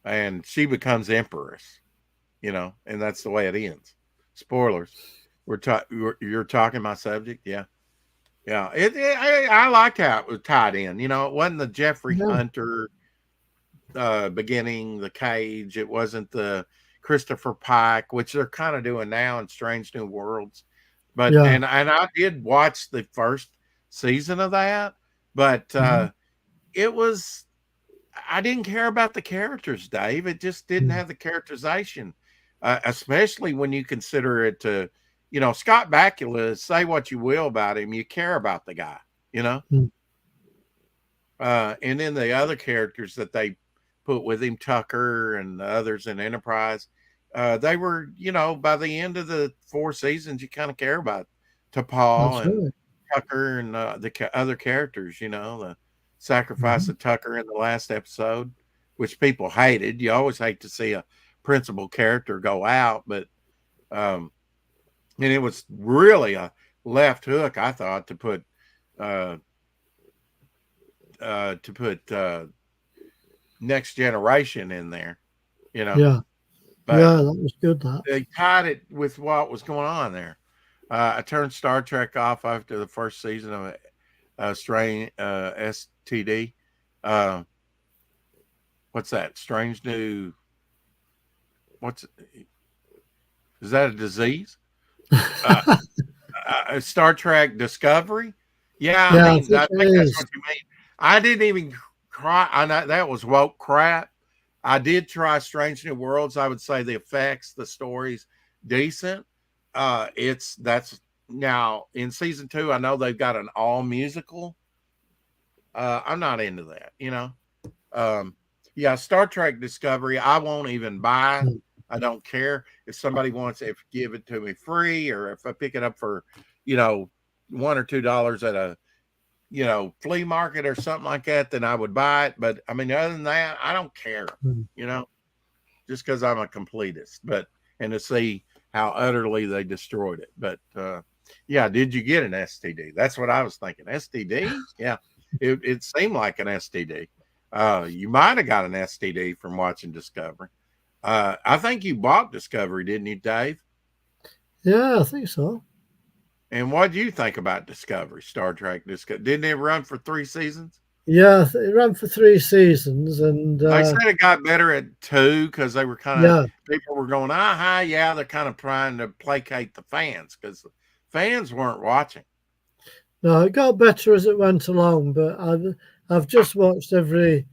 And she becomes empress, and that's the way it ends. Spoilers. You're talking my subject, yeah. Yeah, I liked how it was tied in. It wasn't the Jeffrey
Yeah.
Hunter beginning, the Cage. It wasn't the Christopher Pike, which they're kind of doing now in Strange New Worlds. But
Yeah.
and I did watch the first season of that, but
Mhm.
it was I didn't care about the characters, Dave. It just didn't
Mm.
have the characterization, especially when you consider it to, Scott Bakula. Say what you will about him, you care about the guy, you know.
Mm.
And then the other characters that they put with him, Tucker and the others in Enterprise, they were, by the end of the 4 seasons, you kind of care about T'Pol
That's
and
right.
Tucker and the other characters, the sacrifice
Mhm.
of Tucker in the last episode, which people hated. You always hate to see a principal character go out, but and it was really a left hook, I thought, to put uh, Next Generation in there,
Yeah.
but
Yeah, that was good. That.
they tied it with what was going on there. I turned Star Trek off after the first season of Strange STD. What's that? Strange New. What's is that a disease? Uh, Star Trek Discovery. Yeah,
Yeah, I think
I think
it
that's
is.
what you mean. I didn't even cry. I know that was woke crap. I did try Strange New Worlds. I would say the effects, the stories, decent. That's now in season 2. I know they've got an all musical. I'm not into that. Yeah, Star Trek Discovery. I won't even buy.
Mm.
I don't care if somebody wants if give it to me free or if I pick it up for $1 or $2 at a flea market or something like that, then I would buy it. But I mean, other than that, I don't care,
Mm.
just because I'm a completist. But and to see how utterly they destroyed it. But yeah, did you get an STD? That's what I was thinking. STD? Yeah, it seemed like an STD. You might have got an STD from watching Discovery. I think you bought Discovery, didn't you, Dave?
Yeah, I think so.
And what do you think about Discovery, Star Trek Discovery? Didn't it run for 3 seasons?
Yeah, it ran for 3 seasons, and
They said it got better at 2 because they were kind of
yeah,
people were going, aha, yeah, they're kind of trying to placate the fans because the fans weren't watching.
no, it got better as it went along. But I've just watched every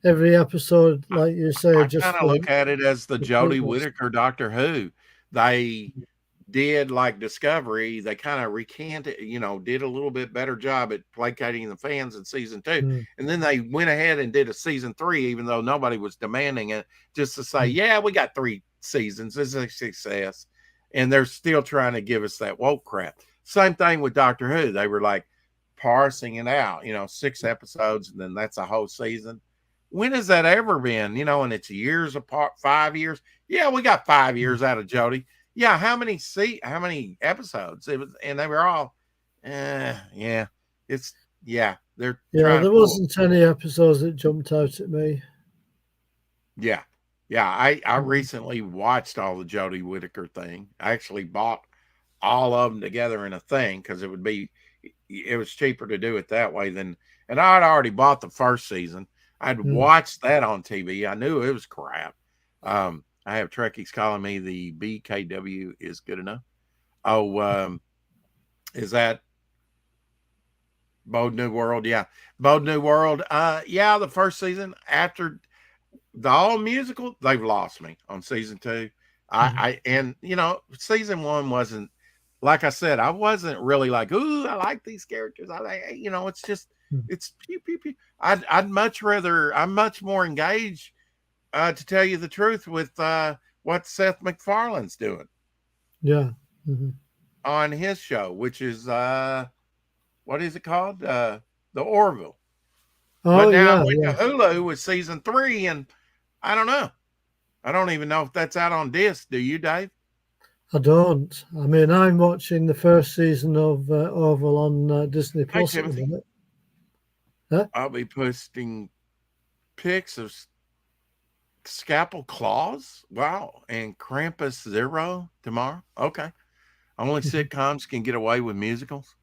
episode, like you say,
I
just
kind of
for
look at it as the Jodie
completeness.
Whittaker Doctor Who. They did like Discovery, they kind of recanted, did a little bit better job at placating the fans in season 2.
Mm.
And then they went ahead and did a season 3, even though nobody was demanding it, just to say,
Mm.
yeah, we got 3 seasons. It's a success. And they're still trying to give us that woke crap. Same thing with Doctor Who. They were like parsing it out, 6 episodes, and then that's a whole season. When has that ever been? And it's years apart, 5 years. Yeah, we got 5 years out of Jodie. Yeah, how many episodes? It was, and they were all, yeah. It's they're
Yeah,
trying to
there
pull.
wasn't any episodes that jumped out at me.
Yeah, yeah. I
Mhm.
recently watched all the Jodie Whittaker thing. I actually bought all of them together in a thing because it was cheaper to do it that way than. And I'd already bought the first season. I'd
Mm.
watched that on TV. I knew it was crap. I have Trekkies calling me the BKW is good enough. Oh, is that Bold New World? Yeah, Bold New World. Yeah, the first season after the all musical, they've lost me on season two.
Mhm.
And season one wasn't, like I said, I wasn't really like, ooh, I like these characters. I like, it's just,
Mm.
it's pew pew pew. I'm much more engaged, to tell you the truth, with what Seth MacFarlane's doing
Yeah. Mhm.
on his show, which is what is it called? The Orville. But
Oh
now I
yeah,
went to
yeah.
Hulu with season three, and I don't know. I don't even know if that's out on disc. Do you, Dave?
I don't. I mean, I'm watching the first season of Orville on Disney
Hey,
Plus at the
Timothy.
minute. Huh?
I'll be posting pics of Scalpel Claws. Wow. And Krampus Zero tomorrow. Okay. Only
Mhm.
sitcoms can get away with musicals.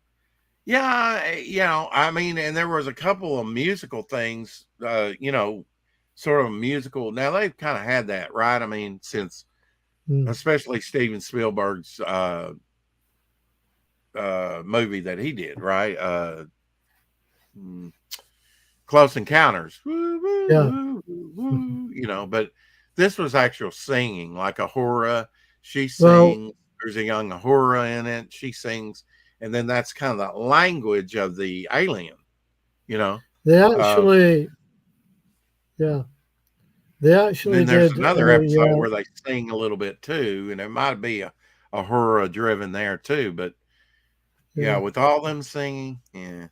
Yeah, I mean, and there was a couple of musical things, sort of musical. Now they've kind of had that, right? I mean, since
Mm.
especially Steven Spielberg's movie that he did, right? Mm, Close Encounters. Woo, woo,
Yeah.
woo, woo,
Mhm.
woo, but this was actual singing, like Ahura. She
Well,
sings. There's a young Ahura in it. She sings, and then that's kind of the language of the alien. You know.
they
Uh,
actually, yeah, they
and
actually
then there's
did
another
a
episode where they sing a little bit too, and it might be a Ahura driven there too. But yeah,
yeah.
with all them singing, yeah.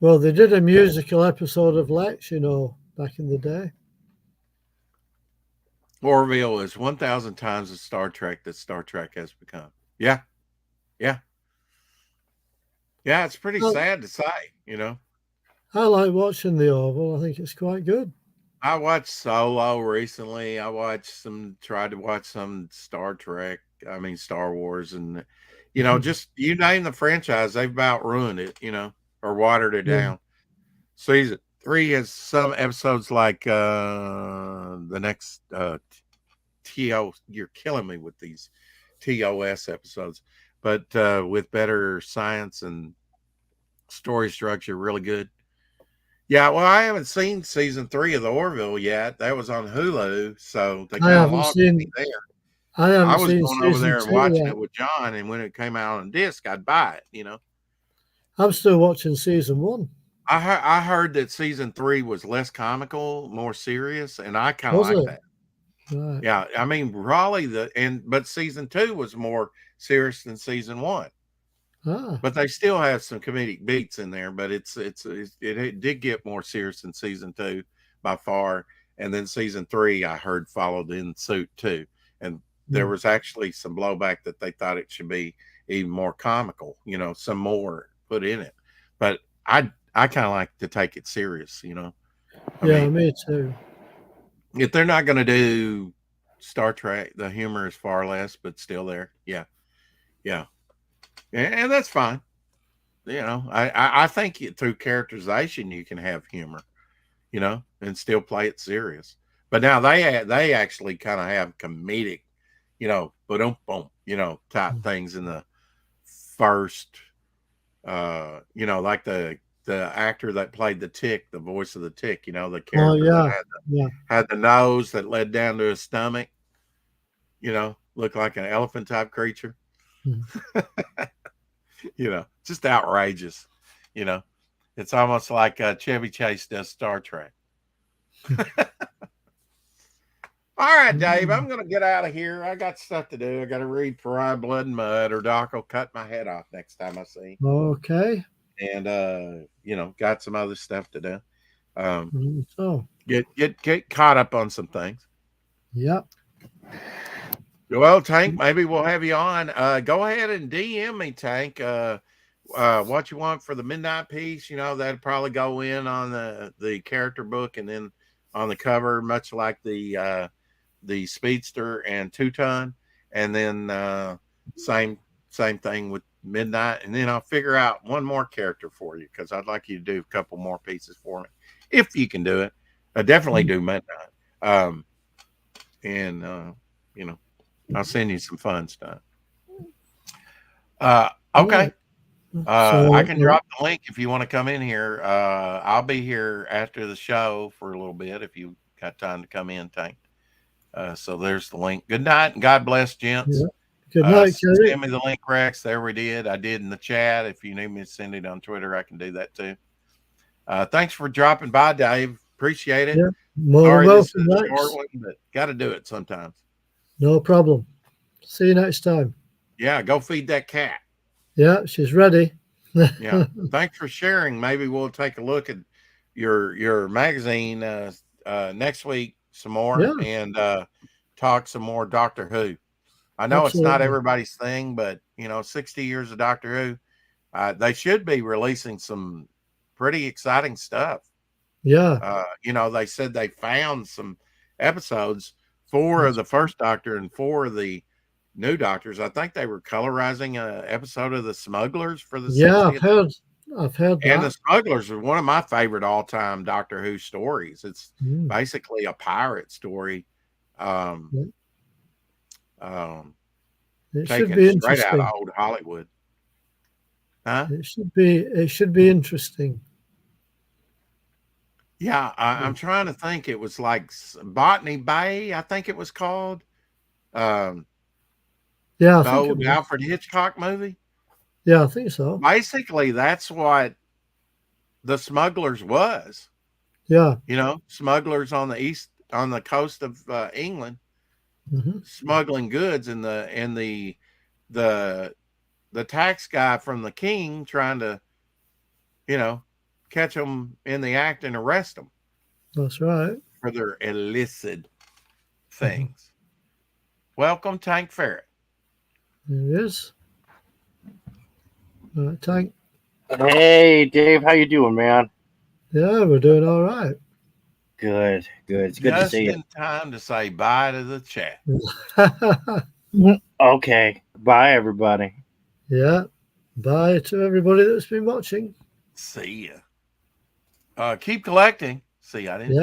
Well, they did a musical episode of Lex, back in the day.
Orville is 1,000 times the Star Trek that Star Trek has become. Yeah, yeah, yeah. It's pretty
Well,
sad to say.
I like watching the Orville. I think it's quite good.
I watched Solo recently. Tried to watch some Star Trek. I mean, Star Wars, and just you name the franchise, they've about ruined it, or watered it
Yeah.
down. Season three has some episodes like the next TO. You're killing me with these TOS episodes, but with better science and story structure, really good. Yeah, well, I haven't seen season three of the Orville yet. That was on Hulu, so they
I
kind of
haven't
lost me
seen
there.
I
I
haven't
was
seen
going over
season
there and
two
watching
yet.
it with John, and when it came out on disc, I'd buy it.
I'm still watching season one.
I heard that season three was less comical, more serious, and I kind of
Was
like
it?
that.
Right.
Yeah, I mean, Raleigh but season two was more serious than season one.
Ah.
But they still have some comedic beats in there. But it did get more serious in season two by far, and then season three I heard followed in suit too. And there
Mm.
was actually some blowback that they thought it should be even more comical, some more put in it. But I kind of like to take it serious. I
Yeah,
mean,
me too.
if they're not going to do Star Trek, the humor is far less, but still there. Yeah, yeah, and that's fine. I think through characterization you can have humor, and still play it serious. But now they actually kind of have comedic, boom boom, type
Mm.
things in the first, like the actor that played the Tick, the voice of the Tick, the
Oh
character that
yeah, yeah.
had the nose that led down to his stomach, looked like an elephant type creature,
Mm.
just outrageous, you know. It's almost like Chevy Chase does Star Trek. All right, Dave, I'm
Mm.
going to get out of here. I got stuff to do. I got to read Pariah Blood and Mud, or Doc will cut my head off next time I see him.
Okay.
And, got some other stuff to do.
So,
Get caught up on some things.
yeah.
Well, Tank, maybe we'll have you on. Go ahead and DM me, Tank. What you want for the midnight piece? You know, that'd probably go in on the character book, and then on the cover, much like the Speedster and 2-Ton, and then same thing with midnight, and then I'll figure out one more character for you because I'd like you to do a couple more pieces for me if you can do it. I definitely do midnight. And you know, I'll send you some fun stuff. Okay. I can drop the link if you want to come in here. I'll be here after the show for a little bit if you got time to come in, Tank. So there's the link. Good night and God bless, gents.
Yeah. Good night, Kerry.
Send me the link, Rex. There we did. I did in the chat. If you need me to send it on Twitter, I can do that too. Thanks for dropping by, Dave. Appreciate it.
Yeah, more than welcome, Rex.
But got to do it sometimes.
No problem. See you next time.
Yeah, go feed that cat.
Yeah, she's ready.
Yeah. Thanks for sharing. Maybe we'll take a look at your magazine next week some more and talk some more Doctor Who. I know It's not everybody's thing, but 60 years of Doctor Who, they should be releasing some pretty exciting stuff.
Yeah.
They said they found some episodes, 4 of the first Doctor and 4 of the new Doctors. I think they were colorizing an episode of the Smugglers for the 60th.
I've heard that.
And the Smugglers are one of my favorite all-time Doctor Who stories. It's basically a pirate story.
It
taken
should be
straight out
interesting.
of old Hollywood. Huh?
It should be interesting.
Yeah, I'm trying to think. It was like Botany Bay, I think it was called.
Yeah,
the old Alfred Hitchcock movie.
Yeah, I think so.
Basically, that's what the Smugglers was.
Yeah.
Smugglers on the coast of England, smuggling goods, and the tax guy from the king trying to, catch them in the act and arrest them.
That's right.
For their illicit things. Welcome, Tank Ferret.
It is. All right, Tank.
Hey, Dave, how you doing, man?
Yeah, we're doing all right.
Good. It's good to see you.
Just in time to say bye to the chat.
Okay. Bye, everybody.
Yeah. Bye to everybody that's been watching.
See ya. Keep collecting. See, I didn't.
Yeah.